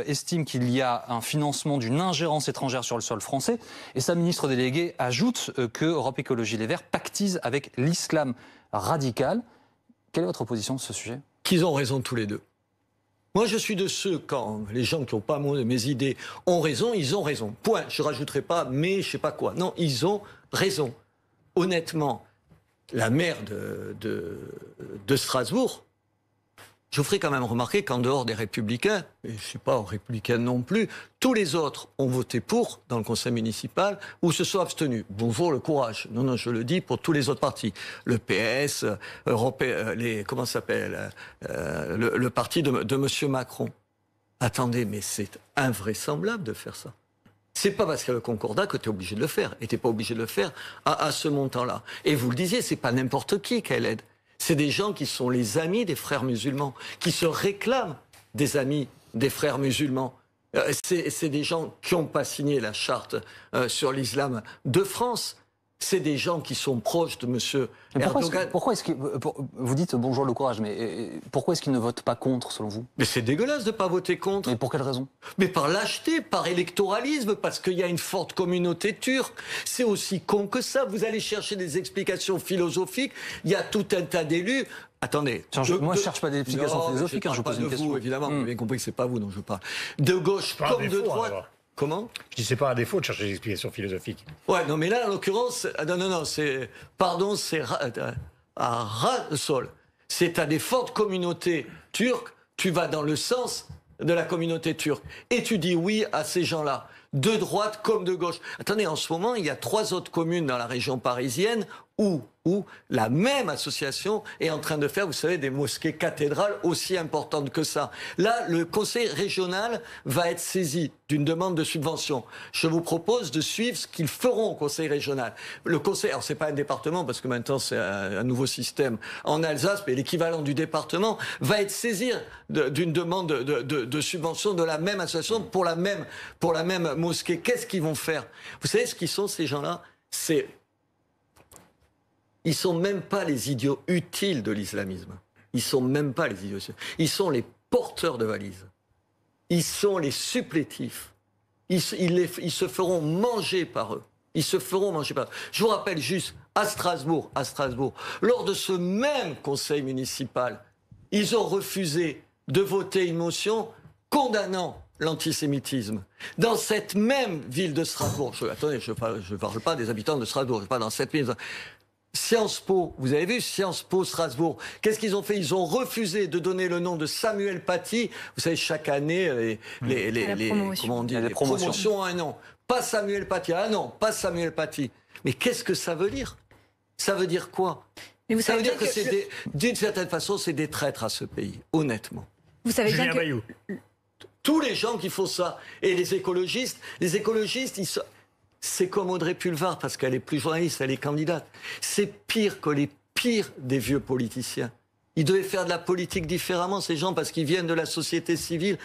Speaker 1: estime qu'il y a un financement d'une ingérence étrangère sur le sol français. Et sa ministre déléguée ajoute que Europe Écologie Les Verts pactise avec l'islam radical. Quelle est votre position sur ce sujet ?
Speaker 2: Qu'ils ont raison tous les deux. Moi, je suis de ceux, quand les gens qui n'ont pas mes idées ont raison, ils ont raison. Point. Je ne rajouterai pas, mais je ne sais pas quoi. Non, ils ont raison. Honnêtement, la maire de Strasbourg, je vous ferai quand même remarquer qu'en dehors des Républicains, et je ne suis pas républicain non plus, tous les autres ont voté pour dans le conseil municipal ou se sont abstenus. Bonjour le courage. Non, je le dis pour tous les autres partis. Le PS, comment ça s'appelle le parti de M. Macron. Attendez, mais c'est invraisemblable de faire ça. C'est pas parce qu'il y a le concordat que tu es obligé de le faire. Et tu n'es pas obligé de le faire à ce montant-là. Et vous le disiez, c'est pas n'importe qui qu'elle aide. C'est des gens qui sont les amis des frères musulmans, qui se réclament des amis des frères musulmans. C'est des gens qui n'ont pas signé la charte sur l'islam de France. C'est des gens qui sont proches de M. Erdogan.
Speaker 1: Pourquoi est-ce que vous dites bonjour le courage, mais pourquoi est-ce qu'ils ne votent pas contre, selon vous?
Speaker 2: Mais c'est dégueulasse de ne pas voter contre.
Speaker 1: Mais pour quelle raison?
Speaker 2: Mais par lâcheté, par électoralisme, parce qu'il y a une forte communauté turque. C'est aussi con que ça. Vous allez chercher des explications philosophiques. Il y a tout un tas d'élus. Attendez.
Speaker 1: Moi, je ne cherche pas d'explications philosophiques. Je pose une question.
Speaker 2: Vous, évidemment, vous avez bien compris que ce n'est pas vous dont je parle. De gauche comme de droite. Comment?
Speaker 3: Je dis c'est pas un défaut de chercher des explications philosophiques.
Speaker 2: Ouais, non, mais là, en l'occurrence, c'est à ras le sol. C'est à des fortes communautés turques, tu vas dans le sens de la communauté turque. Et tu dis oui à ces gens-là, de droite comme de gauche. Attendez, en ce moment, il y a 3 autres communes dans la région parisienne où la même association est en train de faire, vous savez, des mosquées cathédrales aussi importantes que ça. Là, le conseil régional va être saisi d'une demande de subvention. Je vous propose de suivre ce qu'ils feront au conseil régional. Le conseil, alors c'est pas un département parce que maintenant c'est un nouveau système en Alsace, mais l'équivalent du département va être saisi d'une demande de subvention de la même association pour la même mosquée. Qu'est-ce qu'ils vont faire? Vous savez ce qu'ils sont ces gens-là? Ils sont même pas les idiots utiles de l'islamisme. Ils sont même pas les idiots. Ils sont les porteurs de valises. Ils sont les supplétifs. Ils se feront manger par eux. Je vous rappelle juste, à Strasbourg, lors de ce même conseil municipal, ils ont refusé de voter une motion condamnant l'antisémitisme. Dans cette même ville de Strasbourg, je ne parle pas des habitants de Strasbourg, je parle dans cette ville. Sciences Po, vous avez vu Sciences Po Strasbourg, qu'est-ce qu'ils ont fait? Ils ont refusé de donner le nom de Samuel Paty. Vous savez, chaque année, les promotions à un nom. Pas Samuel Paty, ah non, pas Samuel Paty. Mais qu'est-ce que ça veut dire? Ça veut dire quoi? Ça veut dire que d'une certaine façon, c'est des traîtres à ce pays, honnêtement.
Speaker 4: Vous savez bien
Speaker 3: Julien
Speaker 4: que...
Speaker 3: Bayou.
Speaker 2: Tous les gens qui font ça. Et les écologistes, c'est comme Audrey Pulvar, parce qu'elle est plus journaliste, elle est candidate. C'est pire que les pires des vieux politiciens. Ils devaient faire de la politique différemment, ces gens, parce qu'ils viennent de la société civile.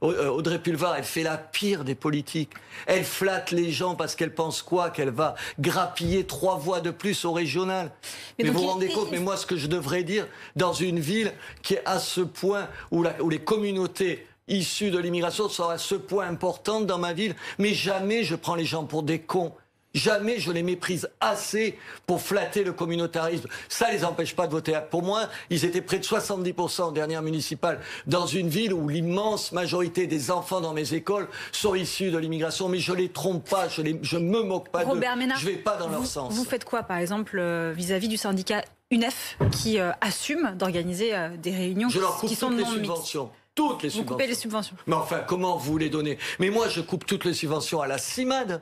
Speaker 2: Audrey Pulvar, elle fait la pire des politiques. Elle flatte les gens parce qu'elle pense quoi? Qu'elle va grappiller 3 voix de plus au régional. Mais vous vous rendez compte? Mais moi, ce que je devrais dire, dans une ville qui est à ce point, où les communautés issues de l'immigration sont à ce point importantes dans ma ville, mais jamais je prends les gens pour des cons. Jamais je les méprise assez pour flatter le communautarisme. Ça les empêche pas de voter. Pour moi, ils étaient près de 70% en dernière municipale dans une ville où l'immense majorité des enfants dans mes écoles sont issus de l'immigration. Mais je les trompe pas, je me moque pas d'eux. Je vais pas dans leur sens.
Speaker 4: Vous faites quoi, par exemple, vis-à-vis du syndicat UNEF qui assume d'organiser des réunions qui sont non mixtes?
Speaker 2: Toutes les subventions.
Speaker 4: Vous coupez les subventions.
Speaker 2: Mais enfin, comment vous les donnez? Mais moi, je coupe toutes les subventions à la CIMAD.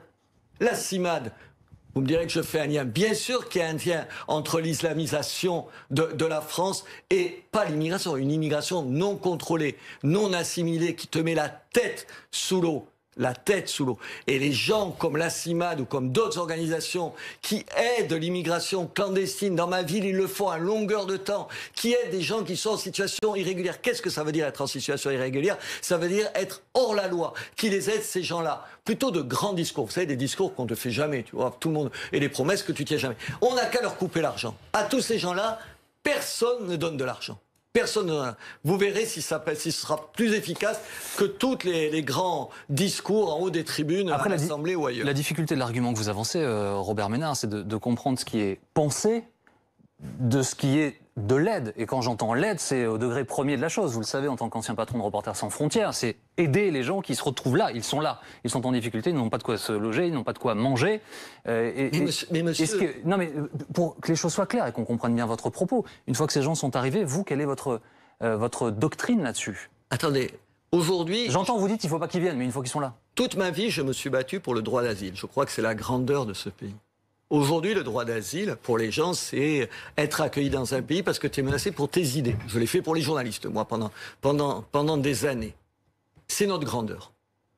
Speaker 2: La CIMAD, vous me direz que je fais un lien. Bien sûr qu'il y a un lien entre l'islamisation de la France et pas l'immigration. Une immigration non contrôlée, non assimilée, qui te met la tête sous l'eau. La tête sous l'eau. Et les gens comme la CIMAD ou comme d'autres organisations qui aident l'immigration clandestine dans ma ville, ils le font à longueur de temps, qui aident des gens qui sont en situation irrégulière. Qu'est-ce que ça veut dire être en situation irrégulière? Ça veut dire être hors la loi, qui les aide ces gens-là. Plutôt de grands discours. Vous savez, des discours qu'on ne te fait jamais, tu vois, tout le monde, et des promesses que tu tiens jamais. On n'a qu'à leur couper l'argent. À tous ces gens-là, personne ne donne de l'argent. Personne. Vous verrez si ce sera plus efficace que tous les grands discours en haut des tribunes, à l'Assemblée ou ailleurs.
Speaker 1: La difficulté de l'argument que vous avancez, Robert Ménard, c'est de comprendre ce qui est pensé de ce qui est de l'aide. Et quand j'entends l'aide, c'est au degré premier de la chose. Vous le savez, en tant qu'ancien patron de Reporters sans frontières, c'est aider les gens qui se retrouvent là. Ils sont là. Ils sont en difficulté, ils n'ont pas de quoi se loger, ils n'ont pas de quoi manger.
Speaker 2: Mais monsieur...
Speaker 1: Non, mais pour que les choses soient claires et qu'on comprenne bien votre propos, une fois que ces gens sont arrivés, vous, quelle est votre doctrine là-dessus?
Speaker 2: Attendez, aujourd'hui...
Speaker 1: J'entends, vous dites qu'il ne faut pas qu'ils viennent, mais une fois qu'ils sont là.
Speaker 2: Toute ma vie, je me suis battu pour le droit d'asile. Je crois que c'est la grandeur de ce pays. Aujourd'hui, le droit d'asile, pour les gens, c'est être accueilli dans un pays parce que tu es menacé pour tes idées. Je l'ai fait pour les journalistes, moi, pendant des années. C'est notre grandeur.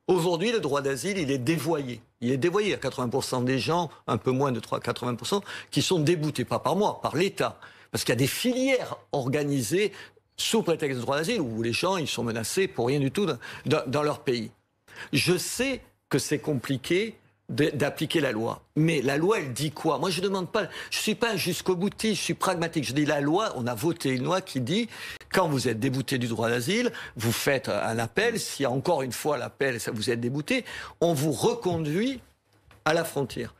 Speaker 2: Aujourd'hui, le droit d'asile, il est dévoyé. Il est dévoyé à 80% des gens, un peu moins de 80%, qui sont déboutés, pas par moi, par l'État. Parce qu'il y a des filières organisées sous prétexte de droit d'asile où les gens, ils sont menacés pour rien du tout dans leur pays. Je sais que c'est compliqué d'appliquer la loi. Mais la loi, elle dit quoi? Moi, je demande pas, je suis pas un jusqu'au boutiste, je suis pragmatique. Je dis la loi, on a voté une loi qui dit, quand vous êtes débouté du droit d'asile, vous faites un appel, s'il y a encore une fois l'appel, vous êtes débouté, on vous reconduit à la frontière.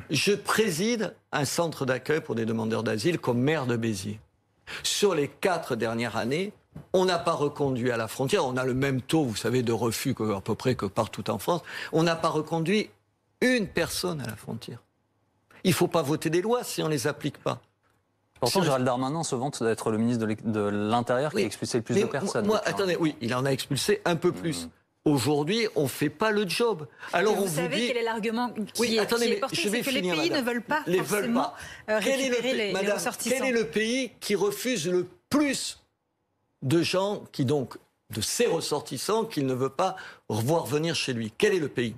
Speaker 2: Je préside un centre d'accueil pour des demandeurs d'asile comme maire de Béziers. Sur les 4 dernières années, on n'a pas reconduit à la frontière, on a le même taux, vous savez, de refus à peu près que partout en France, on n'a pas reconduit une personne à la frontière. Il ne faut pas voter des lois si on ne les applique pas.
Speaker 1: Pourtant, Gérald Darmanin se vante d'être le ministre de l'Intérieur qui a expulsé le plus de personnes.
Speaker 2: Attendez, oui, il en a expulsé un peu plus. Aujourd'hui, on ne fait pas le job. Alors
Speaker 4: vous savez quel est l'argument qui est porté, c'est que les pays ne veulent pas forcément récupérer les ressortissants.
Speaker 2: Quel est le pays qui refuse le plus de gens de ses ressortissants qu'il ne veut pas revoir venir chez lui? Quel est le pays?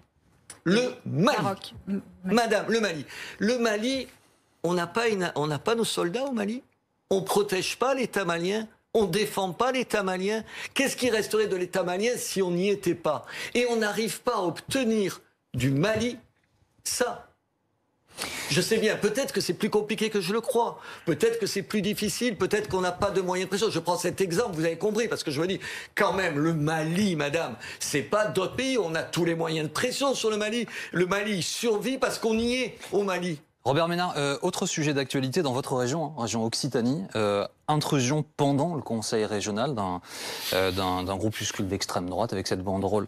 Speaker 2: Le Mali.
Speaker 4: Maroc.
Speaker 2: Madame, le Mali. Le Mali, on n'a pas nos soldats au Mali. On ne protège pas l'État malien. On ne défend pas l'État malien. Qu'est-ce qui resterait de l'État malien si on n'y était pas? Et on n'arrive pas à obtenir du Mali ça. Je sais bien, peut-être que c'est plus compliqué que je le crois. Peut-être que c'est plus difficile, peut-être qu'on n'a pas de moyens de pression. Je prends cet exemple, vous avez compris, parce que je me dis, quand même, le Mali, madame, c'est pas d'autres pays. On a tous les moyens de pression sur le Mali. Le Mali survit parce qu'on y est, au Mali.
Speaker 1: Robert Ménard, autre sujet d'actualité dans votre région, région Occitanie, intrusion pendant le conseil régional d'un groupuscule d'extrême droite avec cette banderole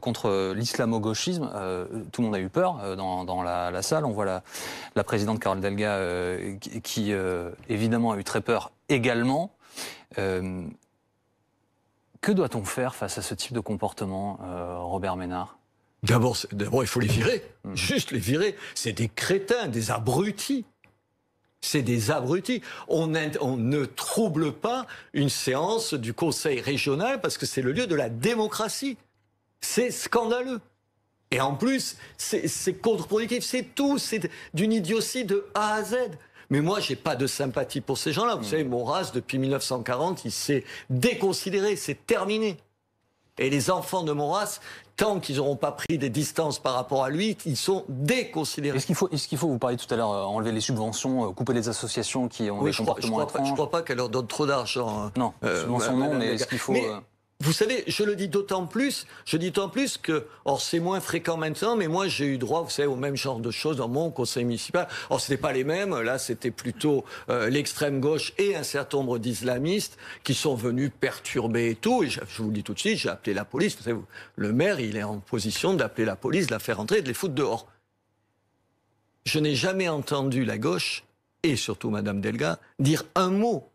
Speaker 1: contre l'islamo-gauchisme. Tout le monde a eu peur dans la salle. On voit la présidente Carole Delga qui évidemment a eu très peur également. Que doit-on faire face à ce type de comportement, Robert Ménard ?
Speaker 2: D'abord, il faut les virer. Juste les virer. C'est des crétins, des abrutis. C'est des abrutis. On ne trouble pas une séance du conseil régional parce que c'est le lieu de la démocratie. C'est scandaleux. Et en plus, c'est contre-productif. C'est tout. C'est d'une idiotie de A à Z. Mais moi, j'ai pas de sympathie pour ces gens-là. Vous savez, Maurras, depuis 1940, il s'est déconsidéré. C'est terminé. Et les enfants de Maurras, tant qu'ils n'auront pas pris des distances par rapport à lui, ils sont déconsidérés.
Speaker 1: Est-ce qu'il faut, vous parliez tout à l'heure, enlever les subventions, couper les associations qui ont des comportements étranges ?
Speaker 2: Je ne crois pas qu'elle leur donne trop d'argent.
Speaker 1: Non, subventions non, mais est-ce qu'il faut...
Speaker 2: Vous savez, je le dis d'autant plus que, or c'est moins fréquent maintenant, mais moi j'ai eu droit, vous savez, au même genre de choses dans mon conseil municipal. Or c'était pas les mêmes, là c'était plutôt l'extrême gauche et un certain nombre d'islamistes qui sont venus perturber et tout. Et je vous le dis tout de suite, j'ai appelé la police. Vous savez, le maire, il est en position d'appeler la police, de la faire entrer et de les foutre dehors. Je n'ai jamais entendu la gauche, et surtout Madame Delga, dire un mot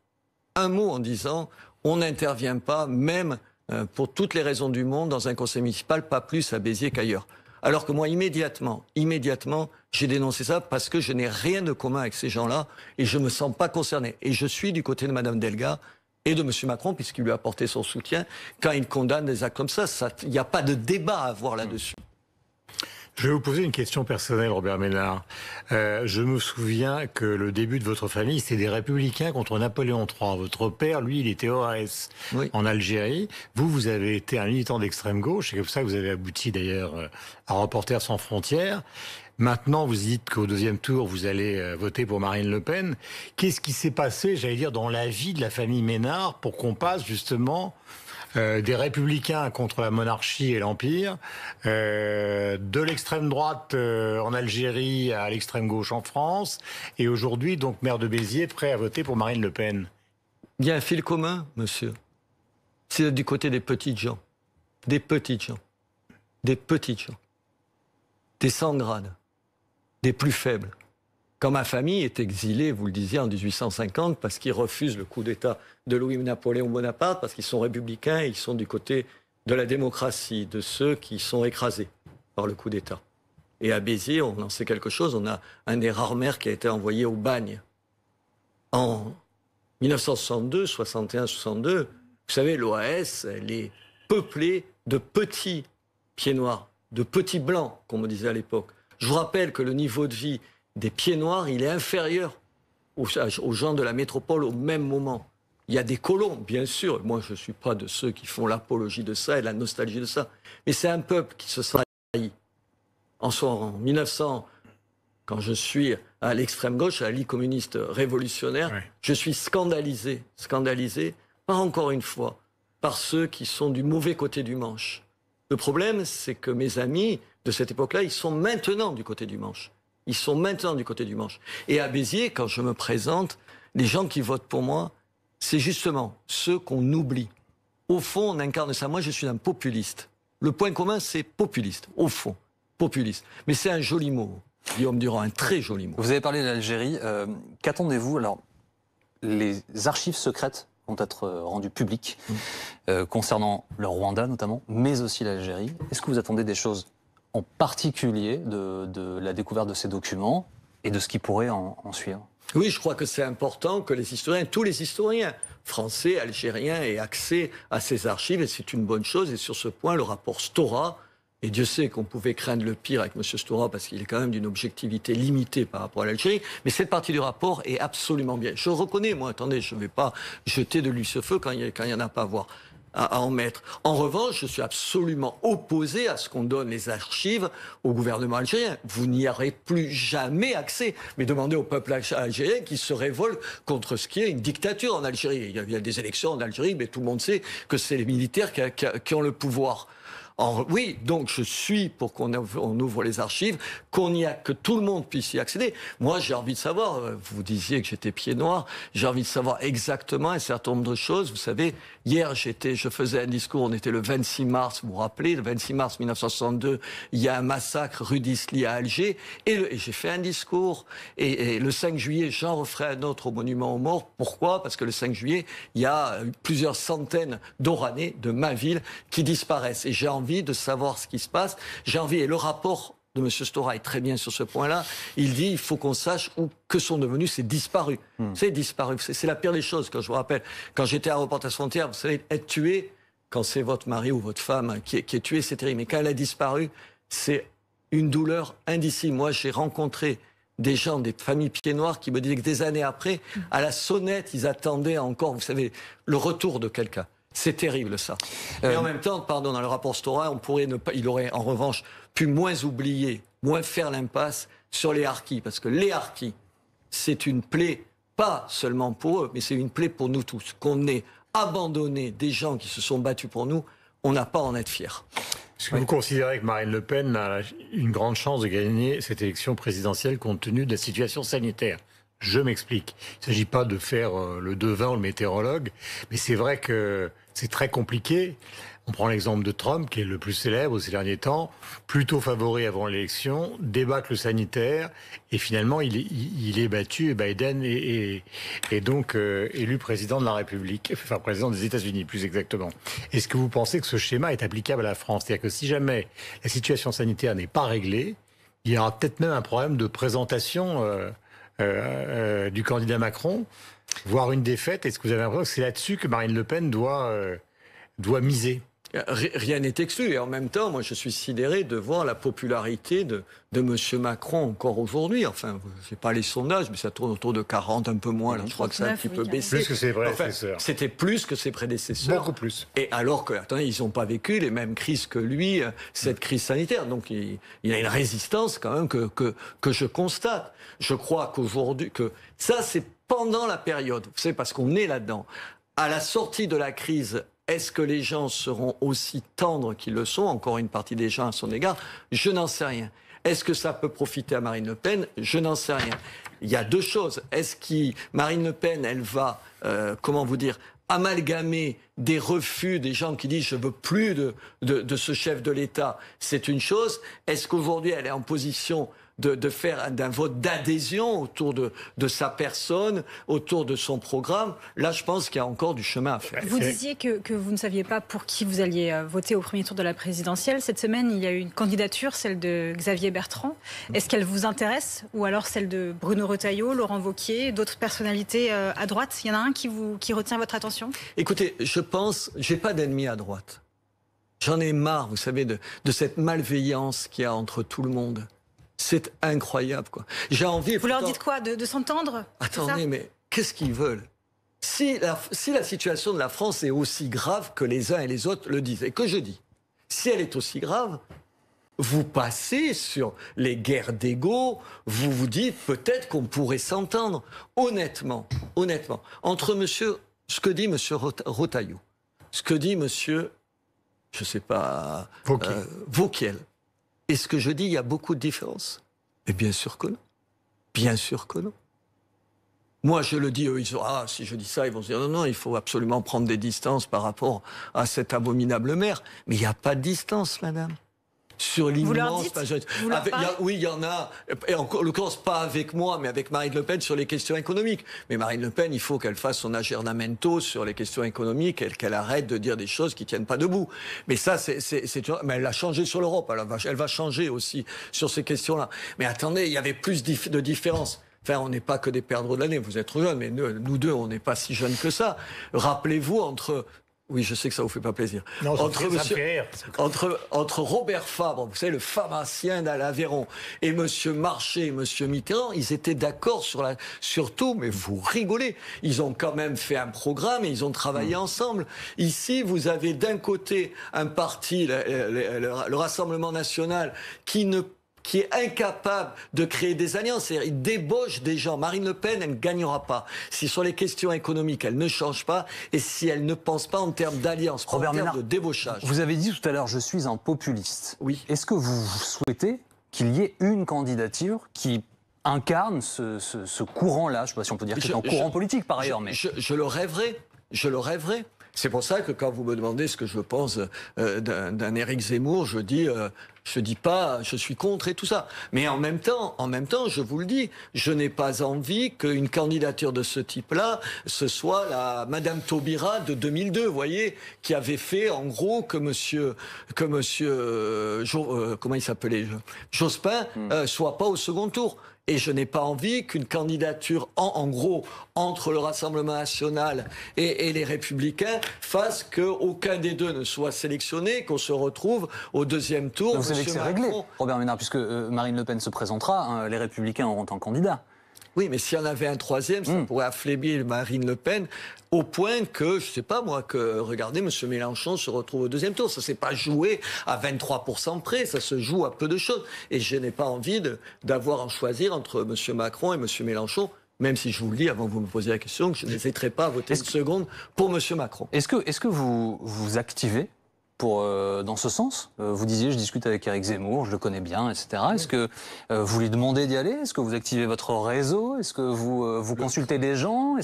Speaker 2: en disant on n'intervient pas, même pour toutes les raisons du monde, dans un conseil municipal, pas plus à Béziers qu'ailleurs. Alors que moi, immédiatement, j'ai dénoncé ça parce que je n'ai rien de commun avec ces gens-là et je ne me sens pas concerné. Et je suis du côté de Mme Delga et de M. Macron, puisqu'il lui a apporté son soutien, quand il condamne des actes comme ça. Il n'y a pas de débat à avoir là-dessus.
Speaker 3: Je vais vous poser une question personnelle, Robert Ménard. Je me souviens que le début de votre famille, c'était des Républicains contre Napoléon III. Votre père, lui, il était OAS en Algérie. Vous avez été un militant d'extrême gauche. C'est comme ça que vous avez abouti, d'ailleurs, à Reporters sans frontières. Maintenant, vous dites qu'au deuxième tour, vous allez voter pour Marine Le Pen. Qu'est-ce qui s'est passé, j'allais dire, dans la vie de la famille Ménard pour qu'on passe, justement... des républicains contre la monarchie et l'Empire, de l'extrême droite en Algérie à l'extrême gauche en France, et aujourd'hui, donc, maire de Béziers, prêt à voter pour Marine Le Pen.
Speaker 2: Il y a un fil commun, monsieur. C'est du côté des petites gens. Des petites gens. Des petites gens. Des sans grade. Des plus faibles. Quand ma famille est exilée, vous le disiez, en 1850, parce qu'ils refusent le coup d'État de Louis-Napoléon Bonaparte, parce qu'ils sont républicains et ils sont du côté de la démocratie, de ceux qui sont écrasés par le coup d'État. Et à Béziers, on en sait quelque chose, on a un des rares maires qui a été envoyé au bagne. En 1962, 61, 62, vous savez, l'OAS, elle est peuplée de petits pieds noirs, de petits blancs, comme on disait à l'époque. Je vous rappelle que le niveau de vie des pieds noirs, il est inférieur aux gens de la métropole au même moment. Il y a des colons, bien sûr. Moi, je ne suis pas de ceux qui font l'apologie de ça et la nostalgie de ça. Mais c'est un peuple qui se sent trahi. En 1900, quand je suis à l'extrême gauche, à la Ligue communiste révolutionnaire, je suis scandalisé, pas encore une fois, par ceux qui sont du mauvais côté du Manche. Le problème, c'est que mes amis de cette époque-là, ils sont maintenant du côté du Manche. Ils sont maintenant du côté du Manche. Et à Béziers, quand je me présente, les gens qui votent pour moi, c'est justement ceux qu'on oublie. Au fond, on incarne ça. Moi, je suis un populiste. Le point commun, c'est populiste. Au fond, populiste. Mais c'est un joli mot, Guillaume Durand, un très joli mot.
Speaker 1: Vous avez parlé de l'Algérie. Qu'attendez-vous ? Alors, les archives secrètes vont être rendues publiques concernant le Rwanda notamment, mais aussi l'Algérie. Est-ce que vous attendez des choses en particulier de la découverte de ces documents et de ce qui pourrait en suivre?
Speaker 2: Oui, je crois que c'est important que les historiens, tous les historiens, français, algériens, aient accès à ces archives, et c'est une bonne chose. Et sur ce point, le rapport Stora, et Dieu sait qu'on pouvait craindre le pire avec M. Stora, parce qu'il est quand même d'une objectivité limitée par rapport à l'Algérie, mais cette partie du rapport est absolument bien. Je reconnais, moi, attendez, je ne vais pas jeter de l'huile sur le feu quand il n'y en a pas à en mettre. En revanche, je suis absolument opposé à ce qu'on donne les archives au gouvernement algérien. Vous n'y aurez plus jamais accès. Mais demandez au peuple algérien qui se révolte contre ce qui est une dictature en Algérie. Il y a des élections en Algérie, mais tout le monde sait que c'est les militaires qui ont le pouvoir. Oui, donc je suis pour qu'on ouvre les archives, que tout le monde puisse y accéder. Moi, j'ai envie de savoir, vous disiez que j'étais pied noir, j'ai envie de savoir exactement un certain nombre de choses. Vous savez, hier, je faisais un discours, on était le 26 mars, vous vous rappelez, le 26 mars 1962, il y a un massacre rue d'Isly à Alger, et j'ai fait un discours, et le 5 juillet, j'en referai un autre au monument aux morts. Pourquoi ? Parce que le 5 juillet, il y a plusieurs centaines d'Oranais de ma ville qui disparaissent. Et j'ai envie de savoir ce qui se passe. Et le rapport de M. Stora est très bien sur ce point-là. Il dit il faut qu'on sache que sont devenus ces disparus. C'est disparu. C'est la pire des choses. Quand je vous rappelle, quand j'étais à Reporters Frontières, vous savez, être tué, quand c'est votre mari ou votre femme qui est tué, c'est terrible. Mais quand elle a disparu, c'est une douleur indicible. Moi, j'ai rencontré des gens, des familles pieds noirs qui me disaient que des années après, à la sonnette, ils attendaient encore, vous savez, le retour de quelqu'un. C'est terrible, ça. Mais en même temps, pardon, dans le rapport Stora, il aurait en revanche pu moins oublier, moins faire l'impasse sur les harkis. Parce que les harkis, c'est une plaie, pas seulement pour eux, mais c'est une plaie pour nous tous. Qu'on ait abandonné des gens qui se sont battus pour nous, on n'a pas à en être fiers.
Speaker 3: Est-ce que vous considérez que Marine Le Pen a une grande chance de gagner cette élection présidentielle compte tenu de la situation sanitaire ? Je m'explique. Il ne s'agit pas de faire le devin ou le météorologue, mais c'est vrai que c'est très compliqué. On prend l'exemple de Trump, qui est le plus célèbre ces derniers temps, plutôt favori avant l'élection, débâcle sanitaire, et finalement il est battu, et Biden est donc élu président de la République, enfin président des États-Unis plus exactement. Est-ce que vous pensez que ce schéma est applicable à la France ? C'est-à-dire que si jamais la situation sanitaire n'est pas réglée, il y aura peut-être même un problème de présentation du candidat Macron, voire une défaite. Est-ce que vous avez l'impression que c'est là-dessus que Marine Le Pen doit miser ?
Speaker 2: Rien n'est exclu. Et en même temps, moi, je suis sidéré de voir la popularité de M. Macron encore aujourd'hui. Enfin, je n'ai pas les sondages, mais ça tourne autour de 40, un peu moins. Là, je crois que ça a un petit peu baissé.
Speaker 3: Plus que ses prédécesseurs.
Speaker 2: Enfin, c'était plus que ses prédécesseurs.
Speaker 3: Beaucoup plus.
Speaker 2: Et alors que, attendez, ils n'ont pas vécu les mêmes crises que lui, cette crise sanitaire. Donc, il y a une résistance quand même que je constate. Je crois qu'aujourd'hui, que ça, c'est pendant la période. Vous savez, parce qu'on est là-dedans. À la sortie de la crise, est-ce que les gens seront aussi tendres qu'ils le sont ? Encore une partie des gens à son égard, je n'en sais rien. Est-ce que ça peut profiter à Marine Le Pen ? Je n'en sais rien. Il y a deux choses. Est-ce que Marine Le Pen, elle va, amalgamer des refus des gens qui disent « je veux plus de ce chef de l'État », c'est une chose. Est-ce qu'aujourd'hui, elle est en position de faire d'un vote d'adhésion autour de sa personne, autour de son programme? Là, je pense qu'il y a encore du chemin à faire.
Speaker 4: Vous disiez que vous ne saviez pas pour qui vous alliez voter au premier tour de la présidentielle. Cette semaine, il y a eu une candidature, celle de Xavier Bertrand. Est-ce qu'elle vous intéresse? Ou alors celle de Bruno Retailleau, Laurent Wauquiez, d'autres personnalités à droite? Il y en a un qui retient votre attention?
Speaker 2: Écoutez, je pense, j'ai pas d'ennemis à droite. J'en ai marre, vous savez, de cette malveillance qu'il y a entre tout le monde. C'est incroyable, quoi. J'ai envie...
Speaker 4: Vous leur dites quoi? De s'entendre?
Speaker 2: Attendez, mais qu'est-ce qu'ils veulent? Si la situation de la France est aussi grave que les uns et les autres le disent, et que je dis, si elle est aussi grave, vous passez sur les guerres d'ego, vous vous dites peut-être qu'on pourrait s'entendre. Honnêtement, entre ce que dit monsieur Retailleau, ce que dit monsieur, je sais pas, Wauquiez, et ce que je dis, il y a beaucoup de différences. Mais bien sûr que non. Bien sûr que non. Moi, je le dis, eux, ils disent, si je dis ça, ils vont se dire, non, il faut absolument prendre des distances par rapport à cette abominable mer. Mais il n'y a pas de distance, madame. Sur l'immense...
Speaker 4: Vous leur dites?
Speaker 2: Oui, il y en a, et en l'occurrence pas avec moi, mais avec Marine Le Pen sur les questions économiques. Mais Marine Le Pen, il faut qu'elle fasse son aggiornamento sur les questions économiques, qu'elle arrête de dire des choses qui tiennent pas debout. Mais ça, mais elle a changé sur l'Europe, elle va changer aussi sur ces questions-là. Mais attendez, il y avait plus de différences. Enfin, on n'est pas que des perdreaux de l'année, vous êtes jeunes, mais nous deux, on n'est pas si jeunes que ça. Rappelez-vous, oui, je sais que ça vous fait pas plaisir.
Speaker 3: Non,
Speaker 2: entre Robert Fabre, vous savez, le pharmacien d'Aveyron, et Monsieur Marchais et Monsieur Mitterrand, ils étaient d'accord sur tout, mais vous rigolez. Ils ont quand même fait un programme et ils ont travaillé ensemble. Ici, vous avez d'un côté un parti, le Rassemblement national, qui qui est incapable de créer des alliances. C'est-à-dire, il débauche des gens. Marine Le Pen, elle ne gagnera pas. Si sur les questions économiques, elle ne change pas, et si elle ne pense pas en termes d'alliance, en termes de débauchage.
Speaker 1: Vous avez dit tout à l'heure, je suis un populiste.
Speaker 2: Oui.
Speaker 1: Est-ce que vous souhaitez qu'il y ait une candidature qui incarne ce courant-là? Je ne sais pas si on peut dire que c'est un courant politique par ailleurs. Mais
Speaker 2: Je le rêverais. Je le rêverais. C'est pour ça que quand vous me demandez ce que je pense d'un Éric Zemmour, je dis pas je suis contre et tout ça. Mais en même temps, je vous le dis, je n'ai pas envie qu'une candidature de ce type-là, ce soit la Madame Taubira de 2002, vous voyez, qui avait fait en gros que monsieur comment il s'appelait, Jospin, soit pas au second tour. Et je n'ai pas envie qu'une candidature, en gros, entre le Rassemblement national et les Républicains fasse qu'aucun des deux ne soit sélectionné, qu'on se retrouve au deuxième tour.
Speaker 1: Vous savez que c'est réglé, Robert Ménard, puisque Marine Le Pen se présentera, hein, les Républicains auront un candidat.
Speaker 2: Oui, mais s'il y en avait un troisième, ça pourrait affaiblir Marine Le Pen au point que, je sais pas moi, que, regardez, M. Mélenchon se retrouve au deuxième tour. Ça ne s'est pas joué à 23% près, ça se joue à peu de choses. Et je n'ai pas envie d'avoir à choisir entre M. Macron et M. Mélenchon, même si je vous le dis, avant que vous me posiez la question, que je n'hésiterai pas à voter une seconde pour M. Macron.
Speaker 1: Est-ce que vous vous activez dans ce sens? Vous disiez, je discute avec Éric Zemmour, je le connais bien, etc. Est-ce que vous lui demandez d'y aller? Est-ce que vous activez votre réseau? Est-ce que vous consultez des gens?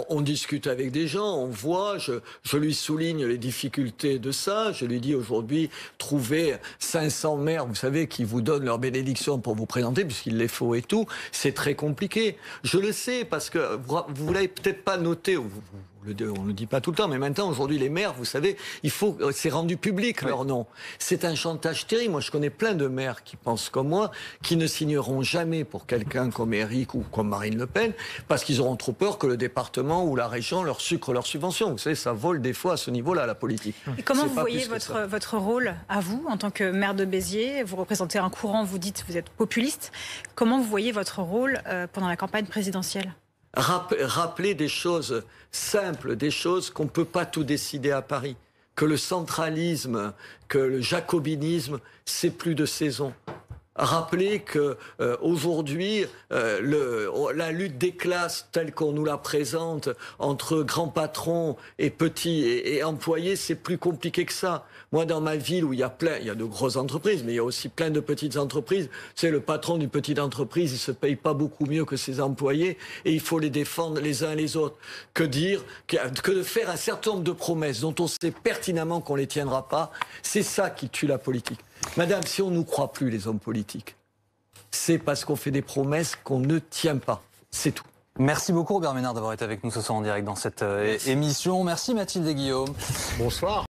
Speaker 2: On discute avec des gens, on voit, je lui souligne les difficultés de ça. Je lui dis aujourd'hui, trouver 500 maires, vous savez, qui vous donnent leur bénédiction pour vous présenter, puisqu'il les faut et tout, c'est très compliqué. Je le sais, parce que vous l'avez peut-être pas noté, on ne le dit pas tout le temps, mais maintenant, aujourd'hui, les maires, vous savez, c'est rendu public leur nom. C'est un chantage terrible. Moi, je connais plein de maires qui pensent comme moi, qui ne signeront jamais pour quelqu'un comme Éric ou comme Marine Le Pen, parce qu'ils auront trop peur que le département ou la région leur sucre leurs subventions. Vous savez, ça vole des fois à ce niveau-là, la politique.
Speaker 4: Et comment vous voyez votre rôle à vous, en tant que maire de Béziers? Vous représentez un courant, vous dites, vous êtes populiste. Comment vous voyez votre rôle pendant la campagne présidentielle?
Speaker 2: Rappeler des choses simples, des choses qu'on ne peut pas tout décider à Paris. Que le centralisme, que le jacobinisme, c'est plus de saison. Rappeler que aujourd'hui, la lutte des classes telle qu'on nous la présente entre grands patrons et petits et employés, c'est plus compliqué que ça. Moi, dans ma ville où il y a de grosses entreprises, mais il y a aussi plein de petites entreprises, c'est le patron d'une petite entreprise, il se paye pas beaucoup mieux que ses employés et il faut les défendre les uns les autres. Que de faire un certain nombre de promesses dont on sait pertinemment qu'on les tiendra pas, c'est ça qui tue la politique. Madame, si on ne nous croit plus, les hommes politiques, c'est parce qu'on fait des promesses qu'on ne tient pas. C'est tout.
Speaker 1: Merci beaucoup Robert Ménard d'avoir été avec nous ce soir en direct dans cette émission. Merci Mathilde et Guillaume.
Speaker 3: Bonsoir.